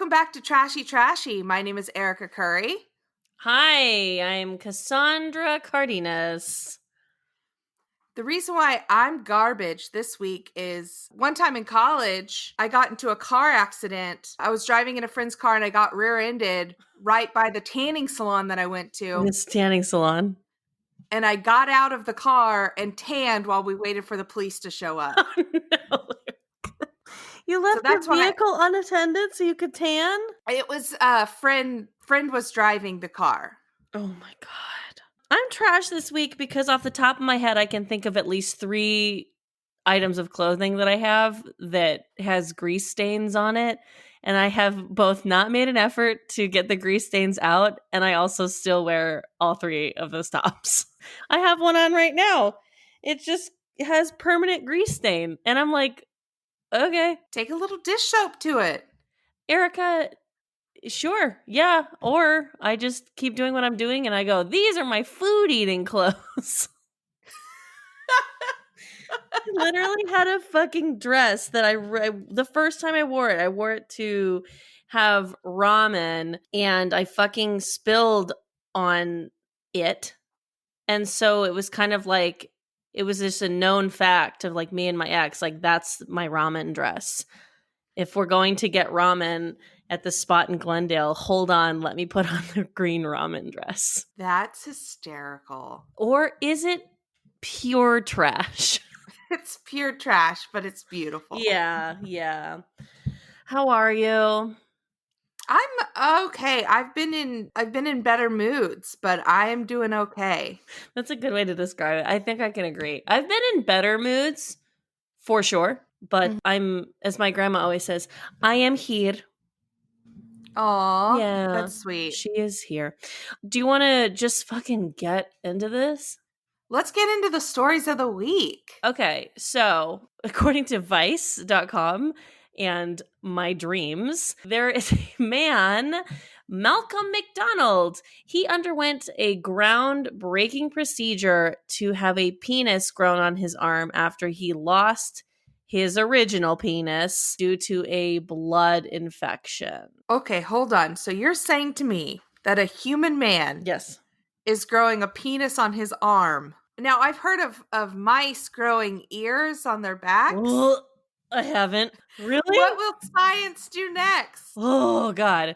Welcome back to Trashy Trashy. My name is Erika Curry. Hi, I'm Cassandra Cardenes. The reason why I'm garbage this week is one time in college, I got into a car accident. I was driving in a friend's car and I got rear-ended right by the tanning salon that I went to. This tanning salon. And I got out of the car and tanned while we waited for the police to show up. Oh, no. You left your vehicle unattended so you could tan? It was a friend was driving the car. Oh my God. I'm trash this week because off the top of my head, I can think of at least 3 items of clothing that I have that has grease stains on it. And I have both not made an effort to get the grease stains out, and I also still wear all 3 of those tops. I have one on right now. It just has permanent grease stain. And I'm like, okay. Take a little dish soap to it. Erika, sure, yeah. Or I just keep doing what I'm doing and I go, these are my food eating clothes. I literally had a fucking dress that the first time I wore it to have ramen, and I fucking spilled on it. And so it was kind of like, it was just a known fact of like me and my ex, like that's my ramen dress. If we're going to get ramen at the spot in Glendale, hold on, let me put on the green ramen dress. That's hysterical. Or is it pure trash? It's pure trash, but it's beautiful. Yeah. How are you? I'm okay. I've been in better moods, but I am doing okay. That's a good way to describe it. I think I can agree. I've been in better moods for sure, but I'm, as my grandma always says, I am here. Aw, yeah, that's sweet. She is here. Do you want to just fucking get into this? Let's get into the stories of the week. Okay, so according to Vice.com and my dreams, there is a man, Malcolm McDonald. He underwent a groundbreaking procedure to have a penis grown on his arm after he lost his original penis due to a blood infection. Okay, hold on. So you're saying to me that a human man Yes. is growing a penis on his arm. Now, I've heard of mice growing ears on their backs. Well, I haven't. Really? What will science do next? Oh, God.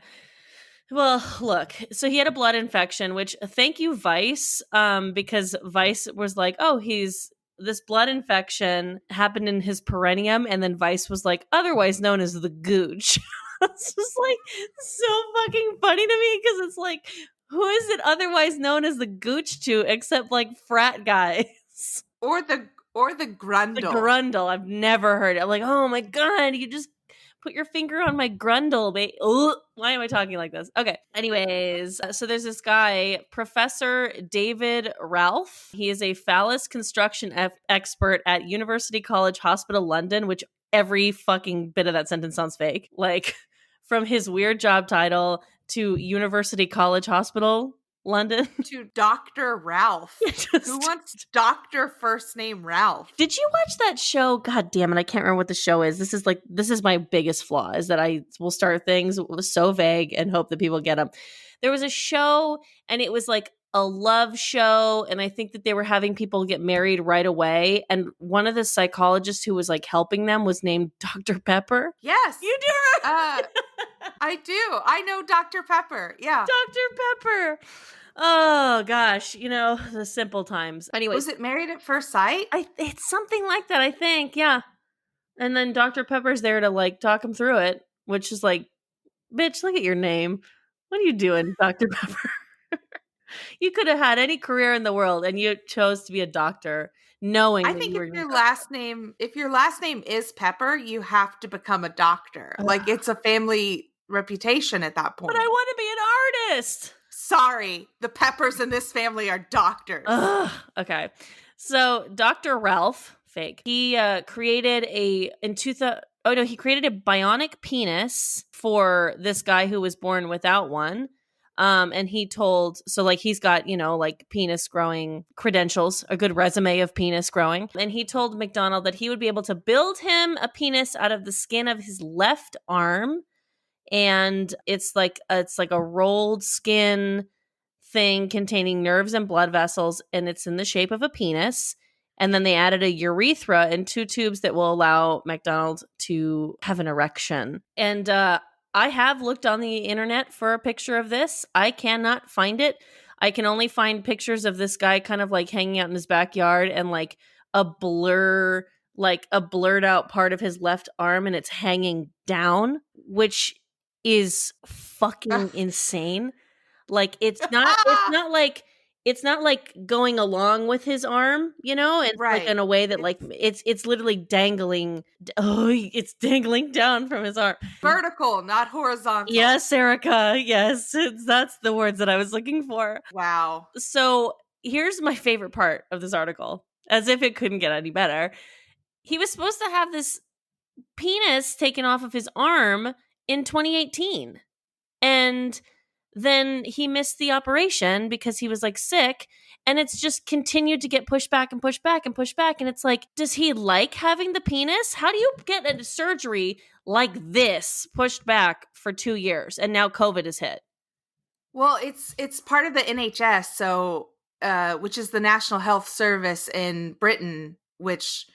Well, look, so he had a blood infection, which thank you, Vice, because Vice was like, oh, this blood infection happened in his perineum, and then Vice was like, otherwise known as the gooch. It's just like so fucking funny to me because it's like, who is it otherwise known as the gooch to except like frat guys? Or the grundle. The grundle. I've never heard it. I'm like, oh my God, you just put your finger on my grundle, babe. Why am I talking like this? Okay. Anyways, so there's this guy, Professor David Ralph. He is a phallus construction expert at University College Hospital London, which every fucking bit of that sentence sounds fake. Like, from his weird job title to University College Hospital London to Dr. Ralph. Who wants Dr. first name Ralph? Did you watch that show? God damn it, I can't remember what the show is. This is my biggest flaw, is that I will start things so vague and hope that people get them. There was a show, and it was like a love show, and I think that they were having people get married right away, and one of the psychologists who was like helping them was named Dr. Pepper. Yes. You do? I do. I know Dr. Pepper. Yeah. Dr. Pepper. Oh, gosh. The simple times. Anyway. Was it Married at First Sight? It's something like that, I think. Yeah. And then Dr. Pepper's there to like talk him through it, which is like, bitch, look at your name. What are you doing, Dr. Pepper? You could have had any career in the world and you chose to be a doctor knowing I think if your last name is Pepper, you have to become a doctor. Like, it's a family reputation at that point. But I want to be an artist. Sorry, the Peppers in this family are doctors. Okay. So Dr. Ralph, fake, he created a bionic penis for this guy who was born without one. And he told, so like he's got, like penis growing credentials, a good resume of penis growing. And he told McDonald that he would be able to build him a penis out of the skin of his left arm and it's like a rolled skin thing containing nerves and blood vessels, and it's in the shape of a penis. And then they added a urethra and 2 tubes that will allow McDonald to have an erection. And I have looked on the internet for a picture of this. I cannot find it. I can only find pictures of this guy kind of like hanging out in his backyard and like a blurred out part of his left arm, and it's hanging down, which is fucking insane. Like it's not like going along with his arm, you know? It's like Right. in a way that like it's literally dangling. Oh, it's dangling down from his arm. Vertical, not horizontal. Yes, Erika. Yes, that's the words that I was looking for. Wow. So here's my favorite part of this article, as if it couldn't get any better. He was supposed to have this penis taken off of his arm in 2018. And then he missed the operation because he was like sick, and it's just continued to get pushed back and pushed back and pushed back. And it's like, does he like having the penis? How do you get a surgery like this pushed back for 2 years and now COVID has hit? Well, it's part of the NHS, so which is the National Health Service in Britain, which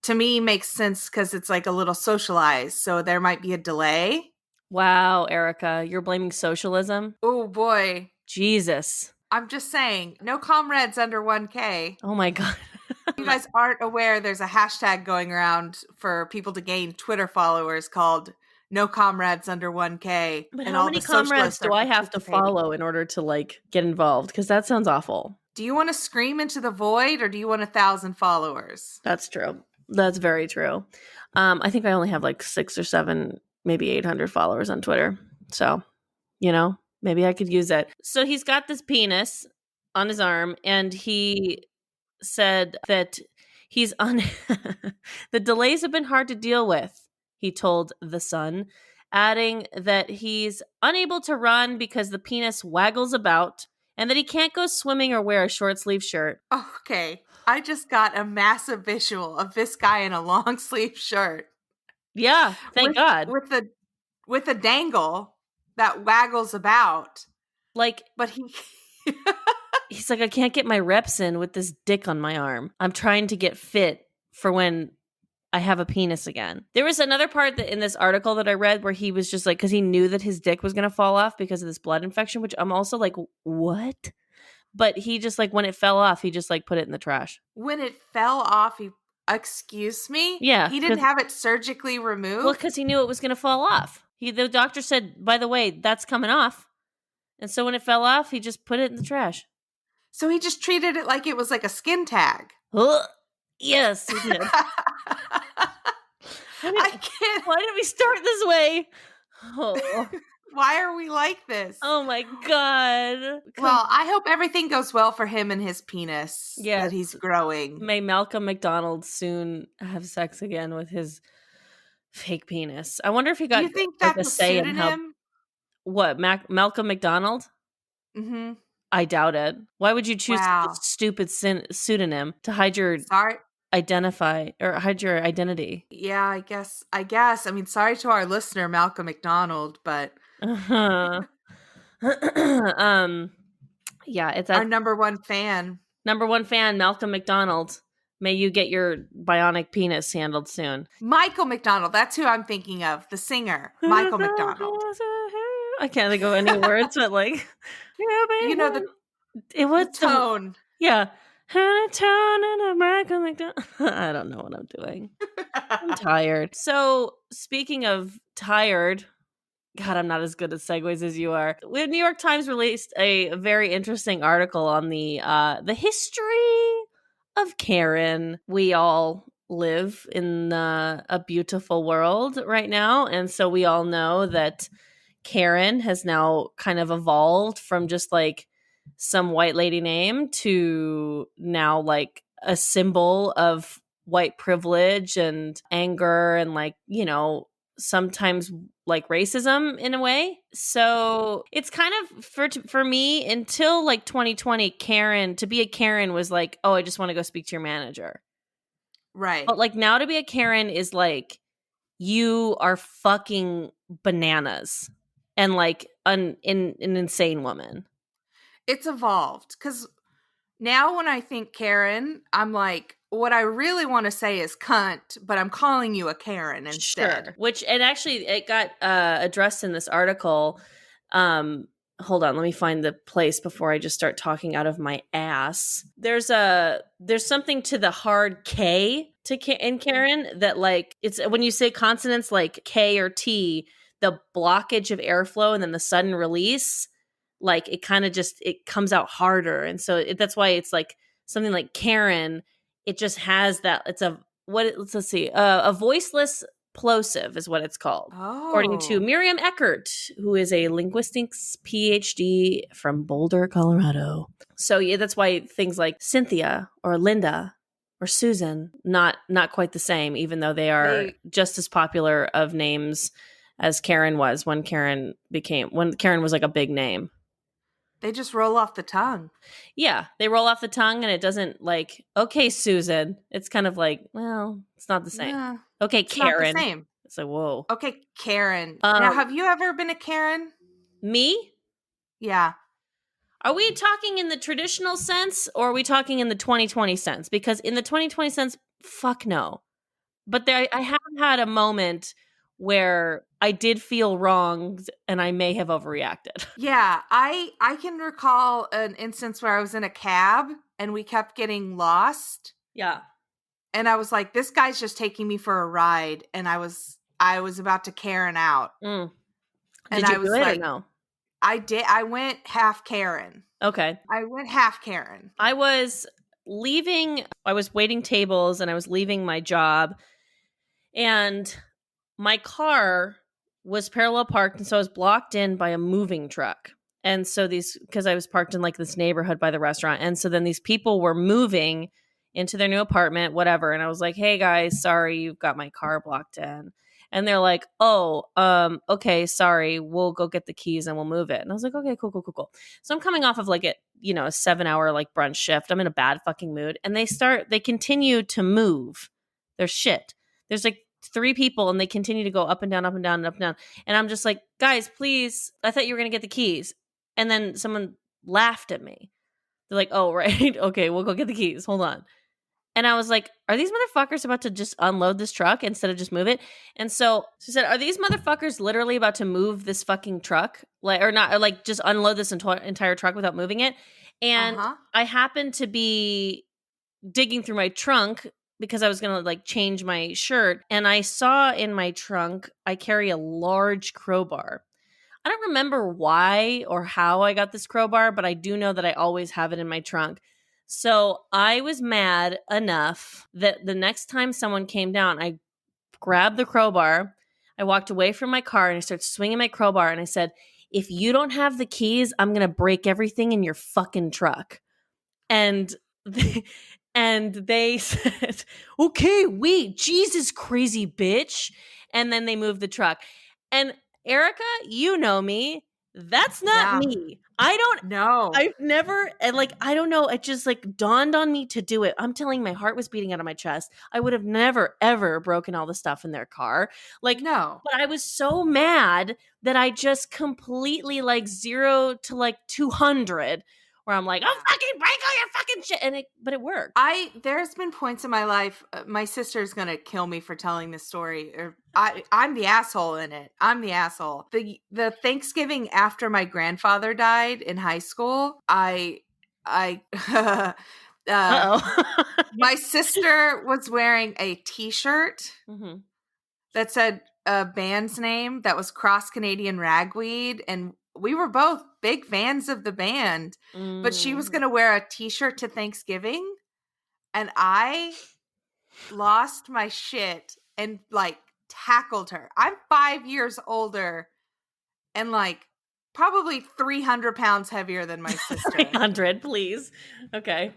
to me makes sense because it's like a little socialized, so there might be a delay. Wow, Erika, you're blaming socialism? Oh boy. Jesus. I'm just saying, no comrades under 1K. Oh my God. You guys aren't aware there's a hashtag going around for people to gain Twitter followers called no comrades under 1K. But and how all many the comrades socialists do are I have to participating. follow in order to like get involved? Because that sounds awful. Do you want to scream into the void, or do you want 1,000 followers? That's true. That's very true. I think I only have like 6 or 7, maybe 800 followers on Twitter. So, you know, maybe I could use it. So he's got this penis on his arm, and he said that he's on the delays have been hard to deal with, he told The Sun, adding that he's unable to run because the penis waggles about and that he can't go swimming or wear a short sleeve shirt. Okay. I just got a massive visual of this guy in a long sleeve shirt. Yeah, thank God. With a dangle that waggles about. Like, but he's like, I can't get my reps in with this dick on my arm. I'm trying to get fit for when I have a penis again. There was another part that in this article that I read where he was just like, because he knew that his dick was going to fall off because of this blood infection, which I'm also like, what? But he just like, when it fell off, he just like put it in the trash. When it fell off, excuse me? Yeah. He didn't have it surgically removed? Well, because he knew it was going to fall off. The doctor said, by the way, that's coming off. And so when it fell off, he just put it in the trash. So he just treated it like it was like a skin tag. Yes, he did. I can't. Why did we start this way? Oh. Why are we like this? Oh my God. Well, I hope everything goes well for him and his penis that he's growing. May Malcolm McDonald soon have sex again with his fake penis. I wonder if he got Do you think that's a say in how. pseudonym? What, Malcolm McDonald? Mm-hmm. I doubt it. Why would you choose Wow. a stupid pseudonym to hide your hide your identity? Yeah, I guess. I mean, sorry to our listener, Malcolm McDonald, but yeah, it's our number one fan. Number one fan, Malcolm McDonald. May you get your bionic penis handled soon. Michael McDonald. That's who I'm thinking of. The singer, Michael McDonald. I can't think of any words, but like, you know the tone. Yeah. Tone and a Michael McDonald. I don't know what I'm doing. I'm tired. So speaking of tired, God, I'm not as good at segues as you are. The New York Times released a very interesting article on the history of Karen. We all live in a beautiful world right now, and so we all know that Karen has now kind of evolved from just like some white lady name to now like a symbol of white privilege and anger and like, you know, sometimes like racism in a way. So it's kind of for me until like 2020, to be a Karen was like, oh, I just want to go speak to your manager. Right. But like now to be a Karen is like, you are fucking bananas. and like an insane woman. It's evolved because now when I think Karen, I'm like, what I really want to say is cunt, but I'm calling you a Karen instead. Sure. Which, and actually it got addressed in this article. Hold on, let me find the place before I just start talking out of my ass. There's something to the hard K in Karen that, like, it's when you say consonants like K or T, the blockage of airflow and then the sudden release, like it kind of just, it comes out harder. And so that's why it's like something like Karen, it just has that, it's a, let's see, a voiceless plosive is what it's called. According to Oh, Miriam Eckert, who is a linguistics PhD from Boulder, Colorado. So yeah, that's why things like Cynthia or Linda or Susan, not quite the same, even though they are just as popular of names as Karen was when Karen was like a big name. they just roll off the tongue. Yeah, they roll off the tongue and it doesn't like, okay, Susan. It's kind of like, well, it's not the same. Yeah, Okay, it's Karen. not the same. It's like, whoa. Okay, Karen. Now, have you ever been a Karen? Me? Yeah. Are we talking in the traditional sense or are we talking in the 2020 sense? Because in the 2020 sense, fuck no. But I have had a moment where I did feel wronged and I may have overreacted. Yeah, I can recall an instance where I was in a cab and we kept getting lost. Yeah. And I was like, this guy's just taking me for a ride, and I was about to Karen out. Mm. And Did you I was do it like, or no? I did. I went half Karen. Okay. I went half Karen. I was waiting tables and I was leaving my job, and my car was parallel parked, and so I was blocked in by a moving truck. And so because I was parked in like this neighborhood by the restaurant, and so then these people were moving into their new apartment, whatever. And I was like, "Hey guys, sorry, you've got my car blocked in." And they're like, "Oh, okay, sorry, we'll go get the keys and we'll move it." And I was like, "Okay, cool." So I'm coming off of like a 7-hour like brunch shift. I'm in a bad fucking mood, and they continue to move their shit. There's like 3 people and they continue to go up and down, up and down, and up and down. And I'm just like, guys, please, I thought you were going to get the keys. And then someone laughed at me. They're like, oh, right. Okay, we'll go get the keys. Hold on. And I was like, are these motherfuckers about to just unload this truck instead of just move it? And so she said, are these motherfuckers literally about to move this fucking truck? Or like just unload this entire truck without moving it? And I happened to be digging through my trunk because I was going to like change my shirt. And I saw in my trunk, I carry a large crowbar. I don't remember why or how I got this crowbar, but I do know that I always have it in my trunk. So I was mad enough that the next time someone came down, I grabbed the crowbar. I walked away from my car and I started swinging my crowbar. And I said, if you don't have the keys, I'm going to break everything in your fucking truck. And they said, okay, wait, Jesus, crazy bitch. And then they moved the truck. And Erika, you know me. That's not me. I don't know. I've never, and like, I don't know. It just like dawned on me to do it. I'm telling you, my heart was beating out of my chest. I would have never, ever broken all the stuff in their car. Like, no. But I was so mad that I just completely like 0 to like 200 where I'm like, oh, fucking break all your fucking shit. But it worked. There's been points in my life, my sister's going to kill me for telling this story. I'm the asshole in it. I'm the asshole. The Thanksgiving after my grandfather died in high school, my sister was wearing a t-shirt that said a band's name that was Cross Canadian Ragweed, and we were both big fans of the band, but she was going to wear a t-shirt to Thanksgiving, and I lost my shit and like tackled her. I'm 5 years older and like probably 300 pounds heavier than my sister. 300, please. Okay.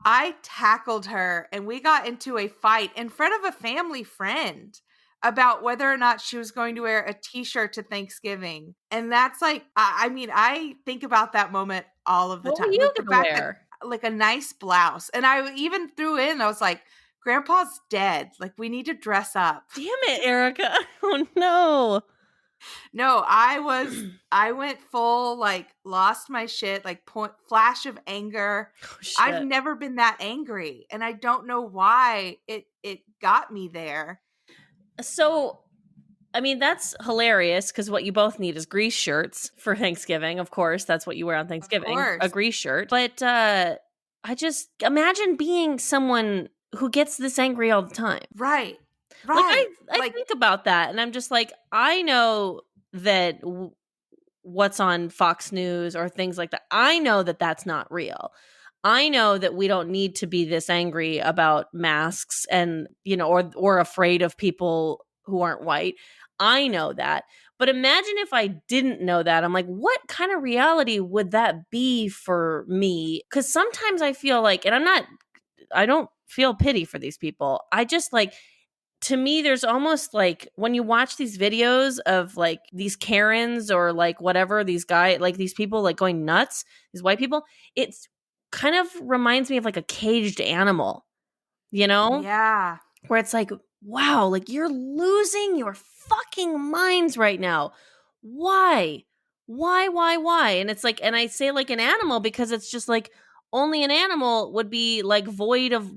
I tackled her and we got into a fight in front of a family friend about whether or not she was going to wear a t-shirt to Thanksgiving. And that's like, I mean, I think about that moment all of the time. What were you gonna wear? Like a nice blouse. And I even threw in, I was like, Grandpa's dead. Like, we need to dress up. Damn it, Erika. Oh, no. No, I went full, like, lost my shit, like, flash of anger. Oh, I've shit. never been that angry, and I don't know why it got me there. So, I mean, that's hilarious because what you both need is grease shirts for Thanksgiving. Of course, that's what you wear on Of Thanksgiving, a course. grease shirt. But I just imagine being someone who gets this angry all the time. Right. Like Right. I Like, think about that and I'm just like, I know that what's on Fox News or things like that. I know that that's not real. I know that we don't need to be this angry about masks and, or afraid of people who aren't white. I know that. But imagine if I didn't know that. I'm like, what kind of reality would that be for me? Cuz sometimes I feel like, and I don't feel pity for these people. I just like, to me, there's almost like when you watch these videos of like these Karens or like whatever, these people like going nuts, these white people, it's kind of reminds me of like a caged animal, you know, yeah. where it's like, wow, like you're losing your fucking minds right now. Why? Why? And it's like, and I say like an animal because it's just like only an animal would be like void of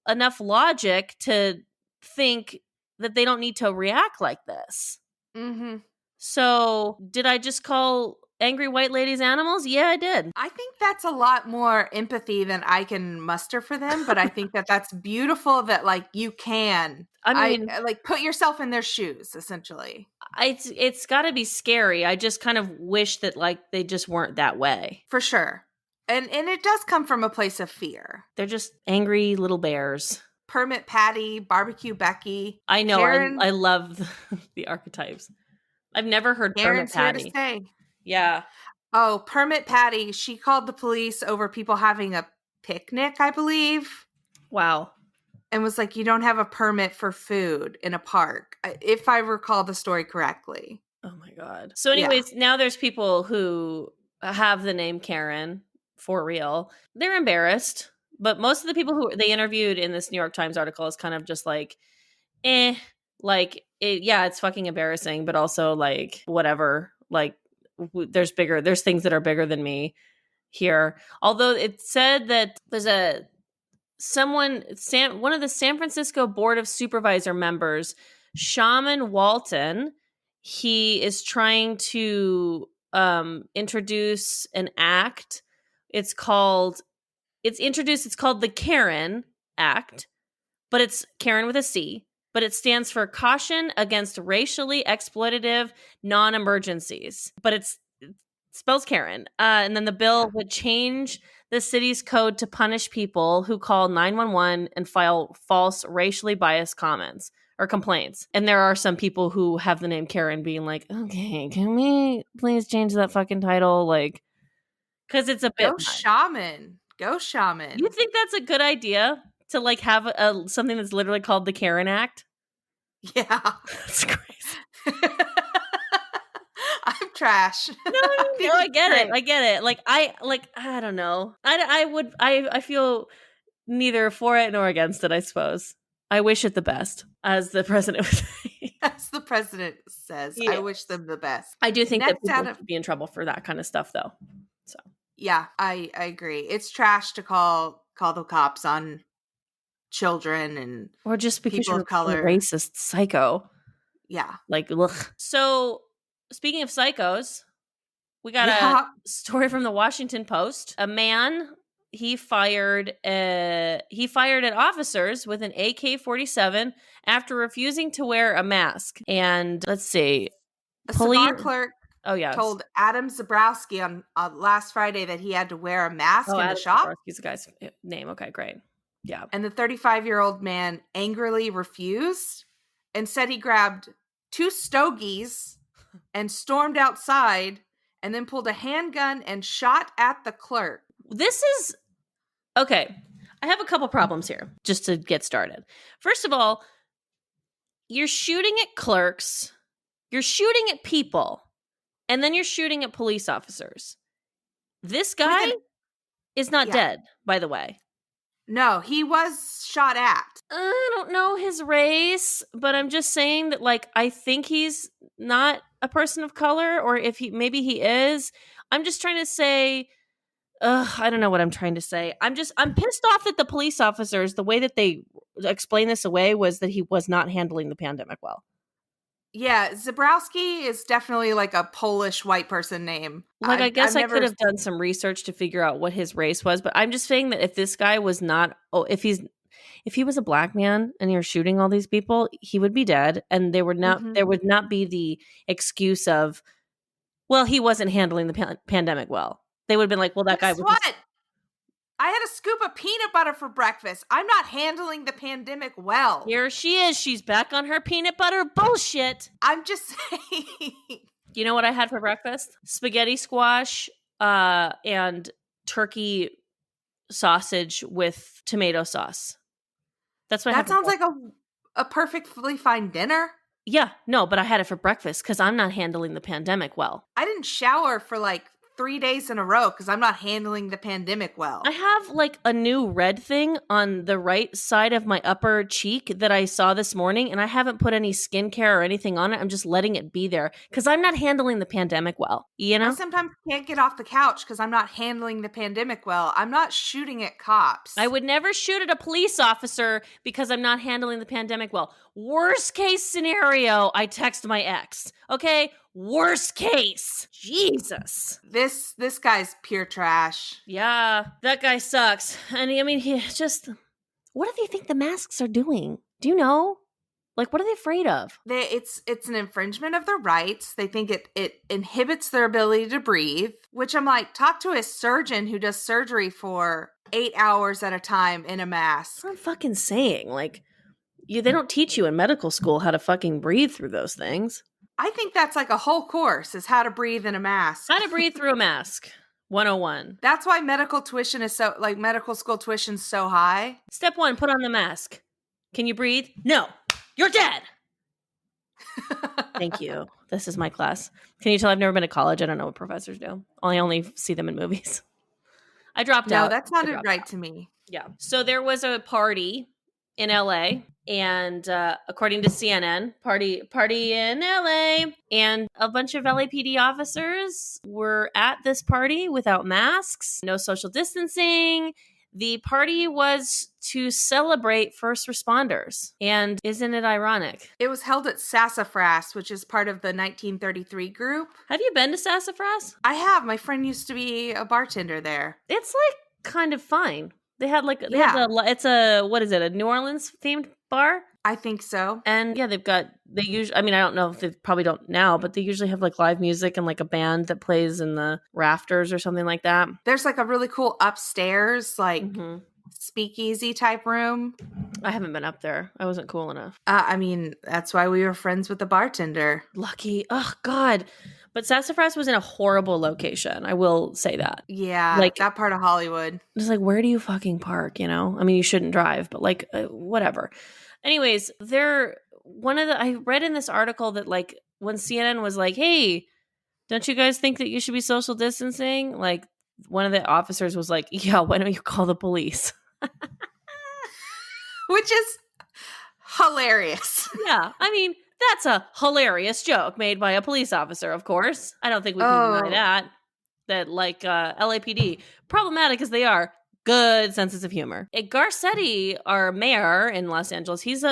enough logic to think that they don't need to react like this. Mhm. So, did I just call angry white ladies animals? Yeah, I did. I think that's a lot more empathy than I can muster for them, but I think that that's beautiful that, like, you can. I mean, Like, put yourself in their shoes, essentially. it's got to be scary. I just kind of wish that like they just weren't that way. For sure. And it does come from a place of fear. They're just angry little bears. Permit Patty, Barbecue Becky, I know. Karen. I love the archetypes. I've never heard Permit Karen's here to Patty. stay. Yeah. Oh, Permit Patty, she called the police over people having a picnic, I believe, Wow. and was like, you don't have a permit for food in a park, if I recall the story correctly. Oh my god. So Yeah. anyways, now there's people who have the name Karen for real. They're embarrassed, but most of the people who they interviewed in this New York Times article is kind of just like, like it's fucking embarrassing, but also like whatever. Like there's things that are bigger than me here. Although it said that there's one of the San Francisco Board of Supervisor members, Shaman Walton, he is trying to introduce an act. It's called the Karen Act, but it's Karen with a C, but it stands for Caution Against Racially Exploitative Non-Emergencies. But it spells Karen. And then the bill would change the city's code to punish people who call 911 and file false racially biased comments or complaints. And there are some people who have the name Karen being like, okay, can we please change that fucking title? Like, because it's a bit Go much. shaman. Go shaman. You think that's a good idea to like have something that's literally called the Karen Act? Yeah. That's crazy. I'm trash. No, I get it. I get it. Like I don't know. I feel neither for it nor against it, I suppose. I wish it the best, as the president would say. As the president says, I wish them the best. I do think Next that people out of- should be in trouble for that kind of stuff though. So Yeah, I agree. It's trash to call the cops on children and or just because people you're of color. a racist psycho. Yeah. Like, ugh. So speaking of psychos, we got a story from the Washington Post. A man, he fired at officers with an AK-47 after refusing to wear a mask. And let's see, a cigar clerk told yes. Adam Zabrowski on last Friday that he had to wear a mask in the shop. Zabrowski's the guy's name. Okay, great. Yeah. And the 35-year-old man angrily refused and said he grabbed 2 stogies and stormed outside and then pulled a handgun and shot at the clerk. This is okay. I have a couple problems here just to get started. First of all, you're shooting at clerks, you're shooting at people, and then you're shooting at police officers. This guy is not dead, by the way. No, he was shot at. I don't know his race, but I'm just saying that, like, I think he's not a person of color, or if maybe he is. I'm just trying to say, I don't know what I'm trying to say. I'm pissed off that the police officers, the way that they explained this away was that he was not handling the pandemic well. Yeah, Zabrowski is definitely like a Polish white person name. Like, I guess I've I never. could have done some research to figure out what his race was, but I'm just saying that if this guy was not, if he was a black man and you're shooting all these people, he would be dead, and there would not be the excuse of, well, he wasn't handling the pandemic well. They would have been like, well, that guy Guess was. what? I had a scoop of peanut butter for breakfast. I'm not handling the pandemic well. Here she is. She's back on her peanut butter bullshit. I'm just saying. You know what I had for breakfast? Spaghetti squash and turkey sausage with tomato sauce. That's what I had. That sounds like a perfectly fine dinner. Yeah, no, but I had it for breakfast because I'm not handling the pandemic well. I didn't shower for like 3 days in a row because I'm not handling the pandemic well. I have like a new red thing on the right side of my upper cheek that I saw this morning, and I haven't put any skincare or anything on it. I'm just letting it be there because I'm not handling the pandemic well, you know? I sometimes can't get off the couch because I'm not handling the pandemic well. I'm not shooting at cops. I would never shoot at a police officer because I'm not handling the pandemic well. Worst case scenario, I text my ex. Okay? Worst case. Jesus. This guy's pure trash. Yeah, that guy sucks. And I mean, he just, what do they think the masks are doing? Do you know? Like, what are they afraid of? It's an infringement of their rights. They think it inhibits their ability to breathe, which I'm like, talk to a surgeon who does surgery for 8 hours at a time in a mask. That's what I'm fucking saying. Like, they don't teach you in medical school how to fucking breathe through those things. I think that's like a whole course, is how to breathe in a mask. How to breathe through a mask. 101. That's why medical school tuition's so high. Step 1, put on the mask. Can you breathe? No. You're dead. Thank you. This is my class. Can you tell I've never been to college? I don't know what professors do. I only see them in movies. I dropped out. No, that sounded right to me. Yeah. So there was a party in LA, and according to CNN, party in LA, and a bunch of LAPD officers were at this party without masks, no social distancing. The party was to celebrate first responders. And isn't it ironic? It was held at Sassafras, which is part of the 1933 group. Have you been to Sassafras? I have. My friend used to be a bartender there. It's like kind of fine. They had it's a New Orleans themed bar? I think so. And yeah, they usually, I mean, I don't know if they probably don't now, but they usually have like live music and like a band that plays in the rafters or something like that. There's like a really cool upstairs, like speakeasy type room. I haven't been up there. I wasn't cool enough. I mean, that's why we were friends with the bartender. Lucky. Oh, God. But Sassafras was in a horrible location. I will say that. Yeah, like that part of Hollywood. Just like, where do you fucking park, you know? I mean, you shouldn't drive, but like, whatever. Anyways, I read in this article that like when CNN was like, hey, don't you guys think that you should be social distancing? Like one of the officers was like, yeah, why don't you call the police? Which is hilarious. Yeah, I mean, that's a hilarious joke made by a police officer, of course. I don't think we can deny that. That like LAPD, problematic as they are, good senses of humor. Garcetti, our mayor in Los Angeles, he's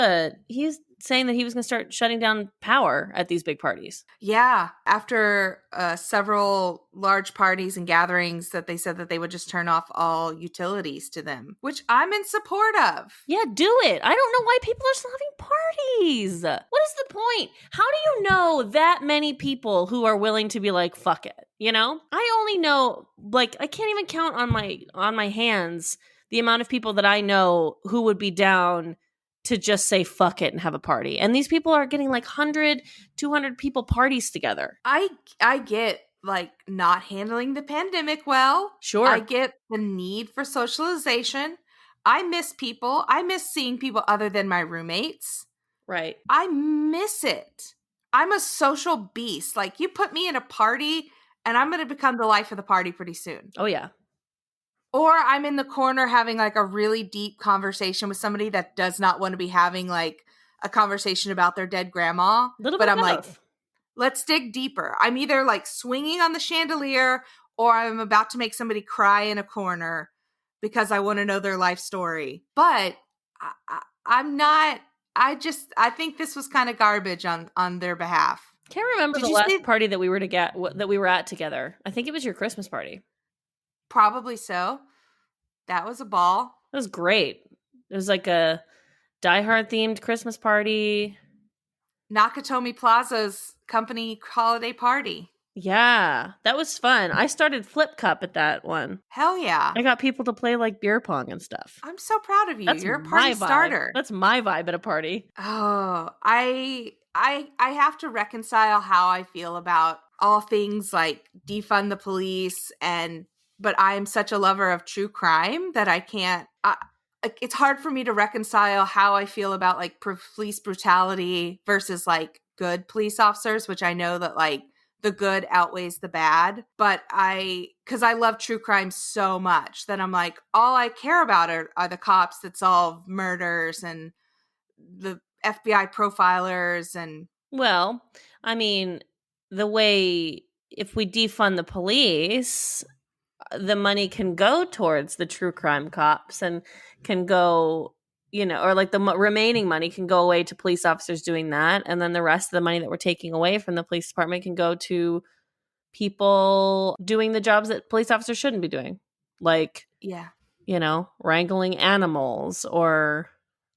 saying that he was going to start shutting down power at these big parties. Yeah, after several large parties and gatherings that they said that they would just turn off all utilities to them, which I'm in support of. Yeah, do it. I don't know why people are still having parties. What is the point? How do you know that many people who are willing to be like, fuck it? You know? I only know, like, I can't even count on my hands the amount of people that I know who would be down to just say fuck it and have a party. And these people are getting like 100, 200 people parties together. I get like not handling the pandemic well. Sure. I get the need for socialization. I miss people. I miss seeing people other than my roommates. Right. I miss it. I'm a social beast. Like you put me in a party and I'm going to become the life of the party pretty soon. Oh yeah. Or I'm in the corner having like a really deep conversation with somebody that does not want to be having like a conversation about their dead grandma. Little but bit I'm of like, both. let's dig deeper. I'm either like swinging on the chandelier or I'm about to make somebody cry in a corner because I want to know their life story. But I'm not. I think this was kind of garbage on their behalf. Can't remember Did the you last see? party that we were that we were at together. I think it was your Christmas party. Probably so. That was a ball. It was great. It was like a Die Hard themed Christmas party. Nakatomi Plaza's company holiday party. Yeah, that was fun. I started Flip Cup at that one. Hell yeah. I got people to play like beer pong and stuff. I'm so proud of you. That's You're a my party vibe. starter. That's my vibe at a party. Oh, I have to reconcile how I feel about all things like defund the police but I am such a lover of true crime that I can't it's hard for me to reconcile how I feel about like police brutality versus like good police officers, which I know that like the good outweighs the bad, but because I love true crime so much that I'm like, all I care about are the cops that solve murders and the FBI profilers and Well, I mean, if we defund the police, the money can go towards the true crime cops and can go, or like the remaining money can go away to police officers doing that. And then the rest of the money that we're taking away from the police department can go to people doing the jobs that police officers shouldn't be doing. Like, yeah. Wrangling animals or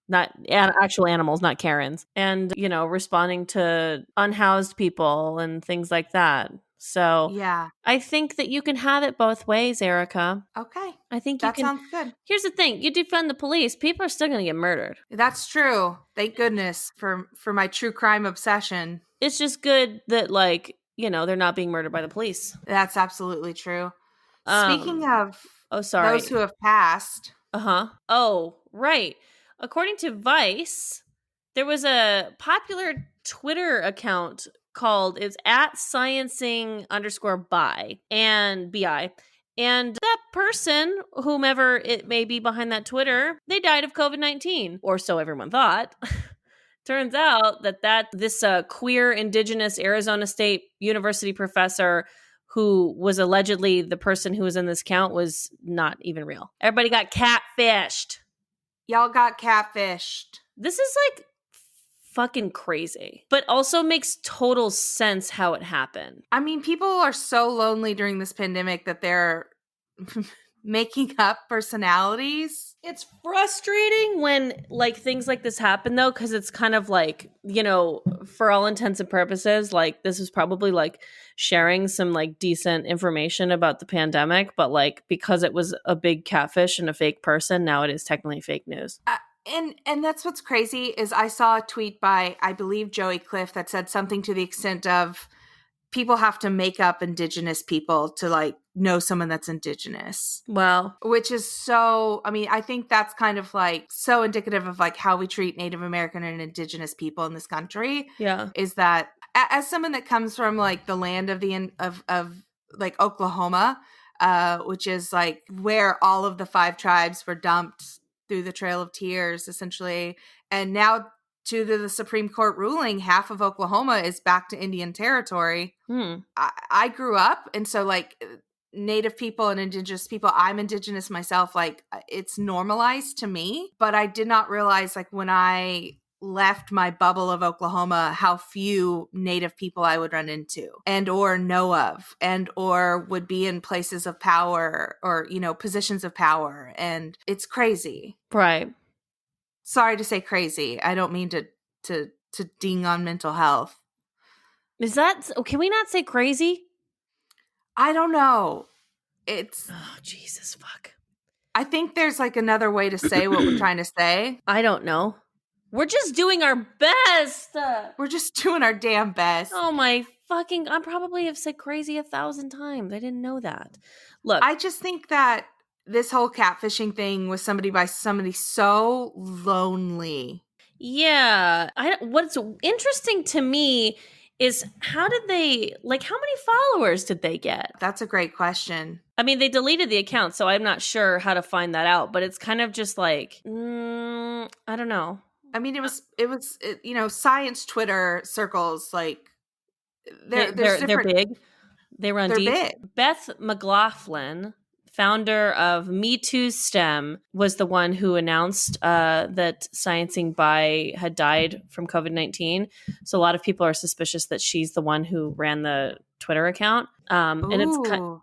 not actual animals, not Karens, and, responding to unhoused people and things like that. So Yeah. I think that you can have it both ways, Erika. Okay. I think that sounds good. Here's the thing. You defund the police, people are still going to get murdered. That's true. Thank goodness for my true crime obsession. It's just good that, like, they're not being murdered by the police. That's absolutely true. Speaking of those who have passed. Uh-huh. Oh, right. According to Vice, there was a popular Twitter account called it's @sciencing_bi and bi. And that person, whomever it may be behind that Twitter, they died of COVID-19, or so everyone thought. Turns out that this queer indigenous Arizona State University professor who was allegedly the person who was in this count was not even real. Everybody got catfished. Y'all got catfished. This is like fucking crazy, but also makes total sense how it happened. I mean, people are so lonely during this pandemic that they're making up personalities. It's frustrating when like things like this happen though, because it's kind of like, for all intents and purposes, like this is probably like sharing some like decent information about the pandemic, but like because it was a big catfish and a fake person, now it is technically fake news. And that's what's crazy is I saw a tweet by, I believe, Joey Cliff that said something to the extent of people have to make up indigenous people to like know someone that's indigenous. Wow. Which is so, I mean, I think that's kind of like so indicative of like how we treat Native American and indigenous people in this country. Yeah. Is that as someone that comes from like the land of like Oklahoma, which is like where all of the 5 tribes were dumped through the Trail of Tears, essentially. And now, due to the Supreme Court ruling, half of Oklahoma is back to Indian territory. I grew up, and so like Native people and indigenous people, I'm indigenous myself, like it's normalized to me. But I did not realize like when I left my bubble of Oklahoma, how few Native people I would run into and or know of and or would be in places of power or, positions of power. And it's crazy. Right. Sorry to say crazy. I don't mean to ding on mental health. Can we not say crazy? I don't know. Oh, Jesus, fuck. I think there's like another way to say what we're trying to say. I don't know. We're just doing our best. We're just doing our damn best. Oh my fucking, I probably have said crazy 1,000 times. I didn't know that. Look. I just think that this whole catfishing thing was somebody so lonely. Yeah. What's interesting to me is how many followers did they get? That's a great question. I mean, they deleted the account, so I'm not sure how to find that out, but it's kind of just like, I don't know. I mean, it was science Twitter circles, like There's They're different. big. They run They're deep. big. Beth McLaughlin, founder of Me Too STEM, was the one who announced that Sciencing Bi had died from COVID-19. So a lot of people are suspicious that she's the one who ran the Twitter account. And Ooh.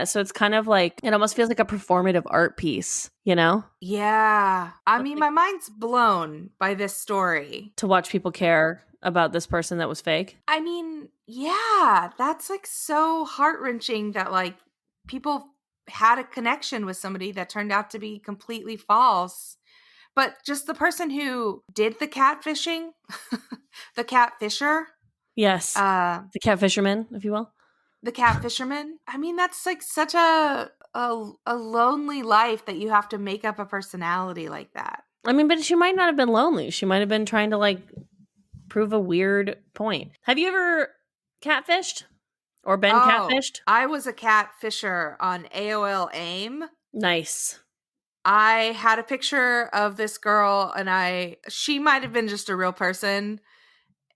so it's kind of like, it almost feels like a performative art piece, you know? Yeah. I mean, Like, my mind's blown by this story. to watch people care about this person that was fake. I mean, yeah, that's like so heart-wrenching that like people had a connection with somebody that turned out to be completely false. But just the person who did the catfishing, the catfisher, Yes. The cat fisherman, if you will. the catfisherman. I mean, that's like such a lonely life that you have to make up a personality like that. I mean, but she might not have been lonely. She might have been trying to like prove a weird point. Have you ever catfished or been catfished? I was a catfisher on AOL AIM. Nice. I had a picture of this girl and she might have been just a real person,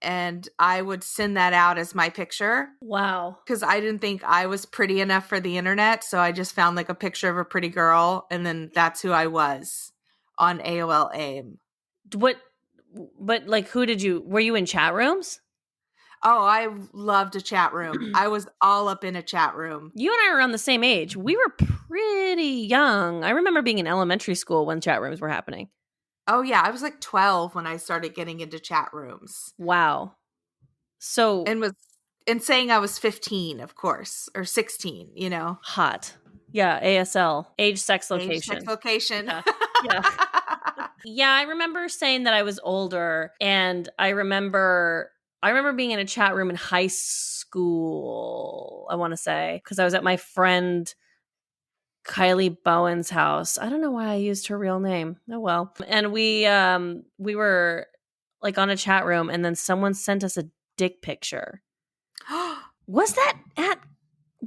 and I would send that out as my picture. Wow. Because I didn't think I was pretty enough for the internet, so I just found like a picture of a pretty girl, and then that's who I was on AOL AIM. What? But like, were you in chat rooms? Oh, I loved a chat room. I was all up in a chat room. You and I were around the same age. We were pretty young. I remember being in elementary school when chat rooms were happening. Oh yeah, I was like 12 when I started getting into chat rooms. Wow. So And saying I was 15, of course, or 16, you know. Hot. Yeah, ASL, age, sex, location. Age, sex, location. Yeah. Yeah, I remember saying that I was older, and I remember being in a chat room in high school, I want to say, because I was at my friend Kylie Bowen's house. I don't know why I used her real name. Oh well. And we were like on a chat room, and then someone sent us a dick picture. Was that in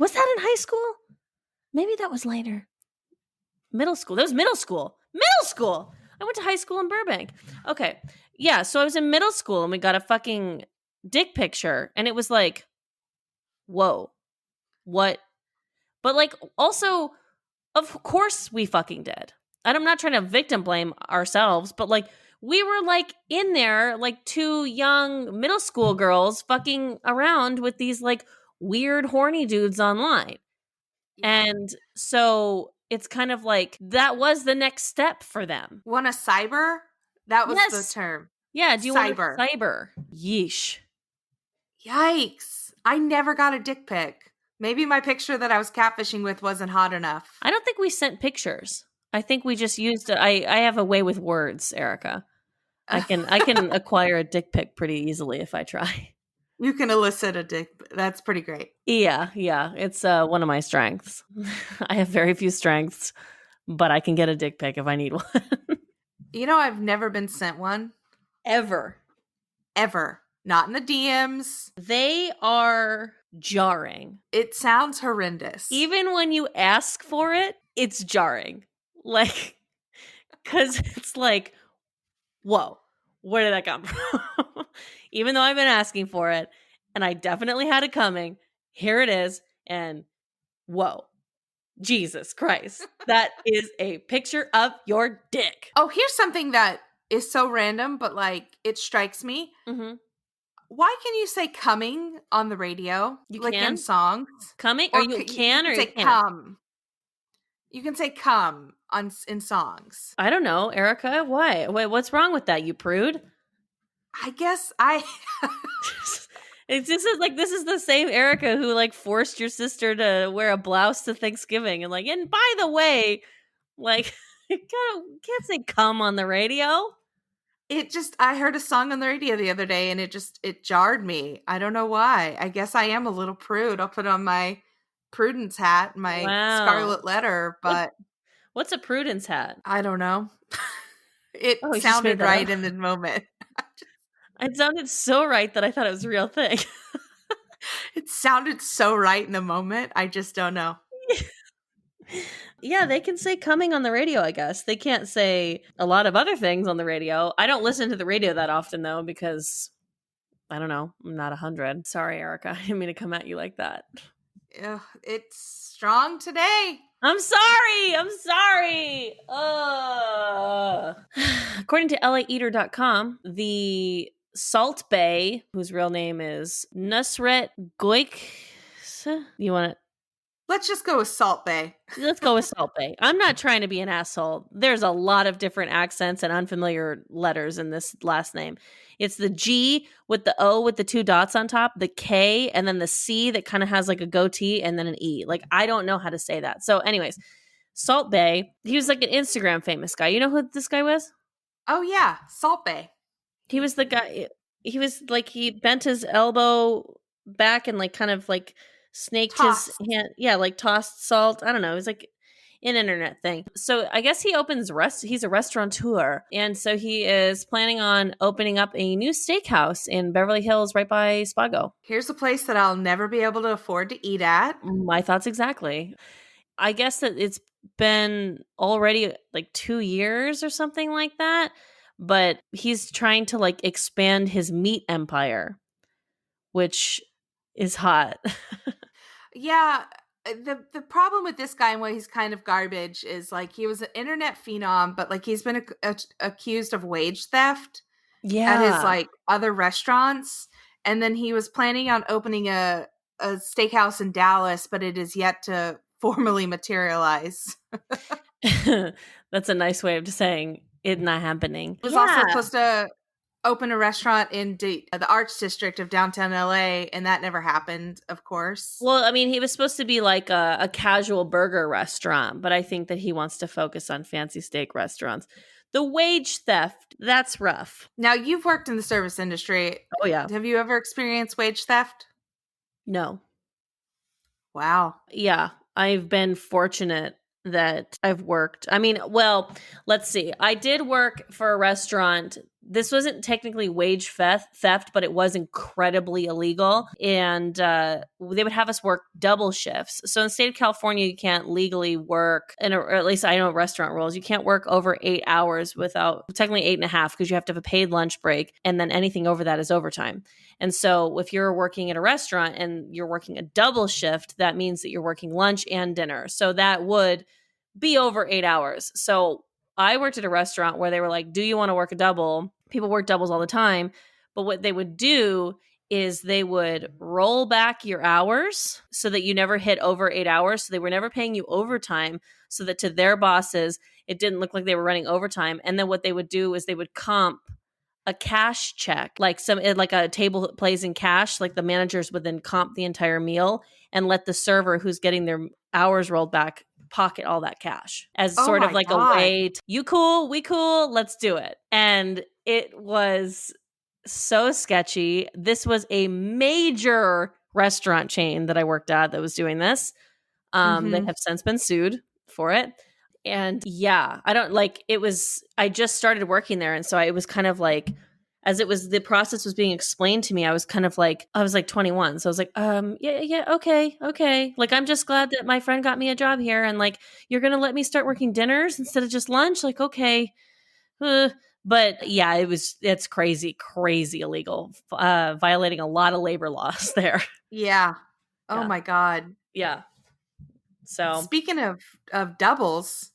high school? Maybe that was later. Middle school. That was middle school. Middle school. I went to high school in Burbank. Okay. Yeah, so I was in middle school and we got a fucking dick picture, and it was like, whoa. What? But like, also, of course we fucking did. And I'm not trying to victim blame ourselves, but like, we were like in there like two young middle school girls fucking around with these like weird horny dudes online. Yeah. And so it's kind of like that was the next step for them. Want a cyber? That was Yes. the term. Yeah, do you Cyber. want a cyber? Yeesh. Yikes. I never got a dick pic. Maybe my picture that I was catfishing with wasn't hot enough. I don't think we sent pictures. I think we just used I have a way with words, Erika. I can acquire a dick pic pretty easily if I try. You can elicit a dick. That's pretty great. Yeah. It's one of my strengths. I have very few strengths, but I can get a dick pic if I need one. You know, I've never been sent one. Ever. Not in the DMs. They are jarring. It sounds horrendous. Even when you ask for it, it's jarring. Like, because it's like, whoa, where did that come from? Even though I've been asking for it, and I definitely had it coming, here it is, and whoa, Jesus Christ, that is a picture of your dick. Oh, here's something that is so random, but like it strikes me. Mm-hmm. Why can you say coming on the radio? You like can? in songs? Coming? Or you can or you say can't? come. You can say come in songs. I don't know, Erika. Why? Wait, what's wrong with that, you prude? I guess I This is the same Erika who like forced your sister to wear a blouse to Thanksgiving and by the way, like you can't say come on the radio. I heard a song on the radio the other day and it jarred me. I don't know why. I guess I am a little prude. I'll put on my Prudence hat, my scarlet letter, but what's a Prudence hat? I don't know. It sounded right in the moment. It sounded so right that I thought it was a real thing. It sounded so right in the moment. I just don't know. Yeah, they can say coming on the radio, I guess. They can't say a lot of other things on the radio. I don't listen to the radio that often, though, because I don't know. I'm not 100. Sorry, Erica. I didn't mean to come at you like that. Ugh, it's strong today. I'm sorry. I'm sorry. Ugh. According to LAeater.com, the Salt Bae, whose real name is Nusret Goik, you want to? Let's just go with Salt Bay. Let's go with Salt Bae. I'm not trying to be an asshole. There's a lot of different accents and unfamiliar letters in this last name. It's the G with the O with the 2 dots on top, the K, and then the C that kind of has like a goatee, and then an E. Like, I don't know how to say that. So, anyways, Salt Bae, he was like an Instagram famous guy. You know who this guy was? Oh yeah, Salt Bay. He was the guy. He was like, he bent his elbow back and like kind of like snaked Tossed. his hand. Yeah, like tossed salt. I don't know. It was like an internet thing. So I guess he opens he's a restaurateur. And so he is planning on opening up a new steakhouse in Beverly Hills right by Spago. Here's a place that I'll never be able to afford to eat at. My thoughts exactly. I guess that it's been already like 2 years or something like that. But he's trying to like expand his meat empire, which is hot. Yeah, the problem with this guy and why he's kind of garbage is like he was an internet phenom, but like he's been accused of wage theft at his like other restaurants, and then he was planning on opening a steakhouse in Dallas, but it is yet to formally materialize. That's a nice way of saying it not happening. He was also supposed to open a restaurant in the Arts District of downtown LA, and that never happened, of course. Well, I mean, he was supposed to be like a casual burger restaurant, but I think that he wants to focus on fancy steak restaurants. The wage theft, that's rough. Now, you've worked in the service industry. Oh, yeah. Have you ever experienced wage theft? No. Wow. Yeah, I've been fortunate that I've worked. I mean, well, let's see. I did work for a restaurant. This wasn't technically wage theft, but it was incredibly illegal. And they would have us work double shifts. So in the state of California, you can't legally work, or at least I know restaurant rules, you can't work over 8 hours without, technically 8.5, because you have to have a paid lunch break. And then anything over that is overtime. And so if you're working at a restaurant and you're working a double shift, that means that you're working lunch and dinner. So that would be over 8 hours. So I worked at a restaurant where they were like, do you want to work a double? People work doubles all the time. But what they would do is they would roll back your hours so that you never hit over 8 hours. So they were never paying you overtime, so that to their bosses, it didn't look like they were running overtime. And then what they would do is they would comp a cash check, like a table that plays in cash, like the managers would then comp the entire meal and let the server who's getting their hours rolled back pocket all that cash as sort of like a way to, you cool, we cool, let's do it. And it was so sketchy. This was a major restaurant chain that I worked at that was doing this. They have since been sued for it. And yeah, I just started working there. And so it was kind of like, as the process was being explained to me, I was like 21. So I was like, yeah, okay. Like, I'm just glad that my friend got me a job here. And like, you're going to let me start working dinners instead of just lunch? Like, okay. But yeah, it's crazy illegal, violating a lot of labor laws there. Yeah. Oh my God. Yeah. So speaking of doubles,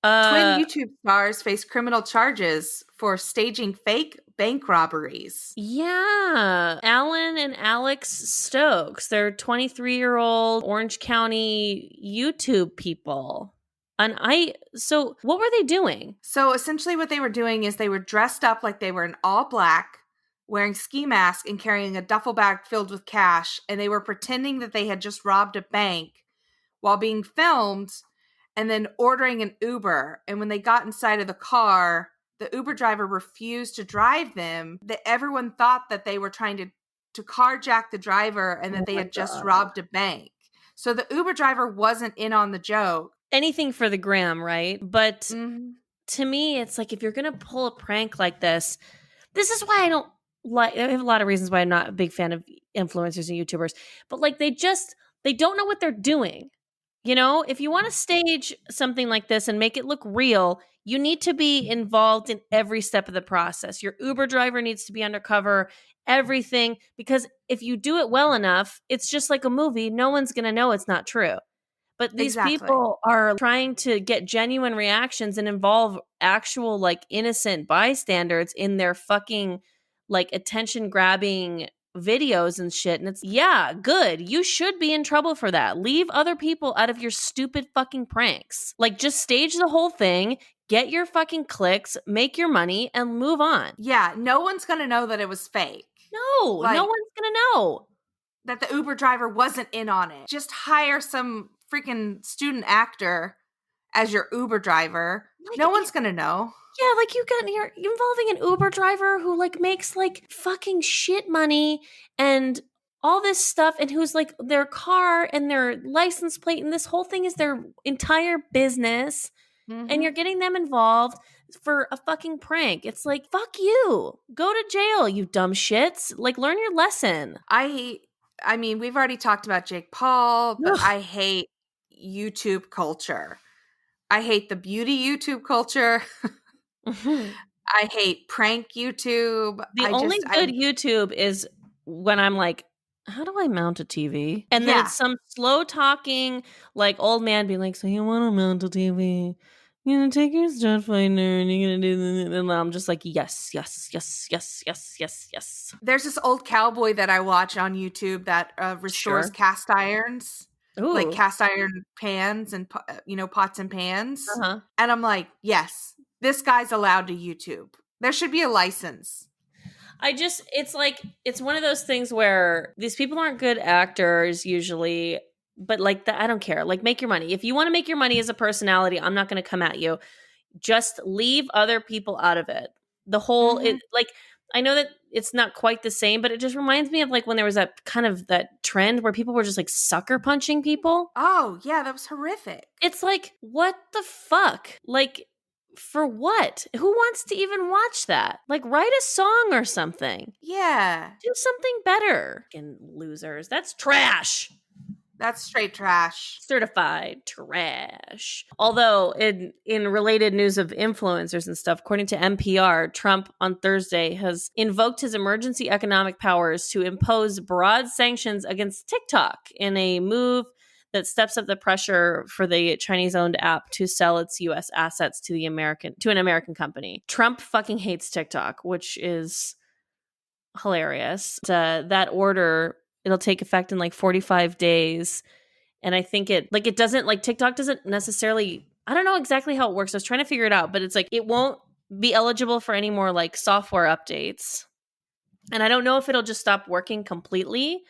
twin YouTube stars face criminal charges for staging fake bank robberies. Yeah. Alan and Alex Stokes. They're 23-year-old Orange County YouTube people. And so what were they doing? So essentially what they were doing is they were dressed up like they were in all black, wearing ski masks and carrying a duffel bag filled with cash. And they were pretending that they had just robbed a bank while being filmed, and then ordering an Uber. And when they got inside of the car, the Uber driver refused to drive them. Everyone thought that they were trying to carjack the driver and that they had just robbed a bank. So the Uber driver wasn't in on the joke. Anything for the gram, right? But to me, it's like, if you're going to pull a prank like this is why I don't like, I have a lot of reasons why I'm not a big fan of influencers and YouTubers, but like, they don't know what they're doing. You know, if you want to stage something like this and make it look real, You need to be involved in every step of the process. Your Uber driver needs to be undercover, everything, because if you do it well enough, it's just like a movie. No one's going to know it's not true. But these Exactly. people are trying to get genuine reactions and involve actual, like, innocent bystanders in their fucking, like, attention grabbing videos and shit. And it's, yeah, good. You should be in trouble for that. Leave other people out of your stupid fucking pranks. Like, just stage the whole thing, get your fucking clicks, make your money, and move on. Yeah, no one's going to know that it was fake. No, Like- no one's gonna know. That the Uber driver wasn't in on it. Just hire some freaking student actor as your Uber driver. Like, No one's going to know. Yeah, like you're involving an Uber driver who like makes like fucking shit money and all this stuff, and who's like their car and their license plate, and this whole thing is their entire business. And you're getting them involved for a fucking prank. It's like, fuck you. Go to jail, you dumb shits. Like, learn your lesson. I mean, we've already talked about Jake Paul, but Ugh. I hate YouTube culture. I hate the beauty YouTube culture. I hate prank YouTube. The only good YouTube is when I'm like, how do I mount a TV? And then Yeah. it's some slow talking, like, old man being like, so you want to mount a TV? You're going to take your stud finder and you're going to do this. And I'm just like, yes, yes, yes, yes, yes, yes, yes. There's this old cowboy that I watch on YouTube that restores Sure. cast irons. Ooh. Like cast iron pans and, pots and pans. Uh-huh. And I'm like, yes, this guy's allowed to YouTube. There should be a license. It's like, it's one of those things where these people aren't good actors usually, but like, I don't care. Like, make your money. If you want to make your money as a personality, I'm not going to come at you. Just leave other people out of it. The whole, I know that it's not quite the same, but it just reminds me of like when there was that kind of that trend where people were just like sucker punching people. Oh, yeah, that was horrific. It's like, what the fuck? Like, for what? Who wants to even watch that? Like, write a song or something. Yeah. Do something better. Fucking losers. That's trash. That's straight trash. Certified trash. Although, in related news of influencers and stuff, according to NPR, Trump on Thursday has invoked his emergency economic powers to impose broad sanctions against TikTok in a move that steps up the pressure for the Chinese-owned app to sell its U.S. assets to an American company. Trump fucking hates TikTok, which is hilarious. That order, it'll take effect in like 45 days. And I think TikTok doesn't necessarily, I don't know exactly how it works. I was trying to figure it out, but it's like it won't be eligible for any more like software updates. And I don't know if it'll just stop working completely,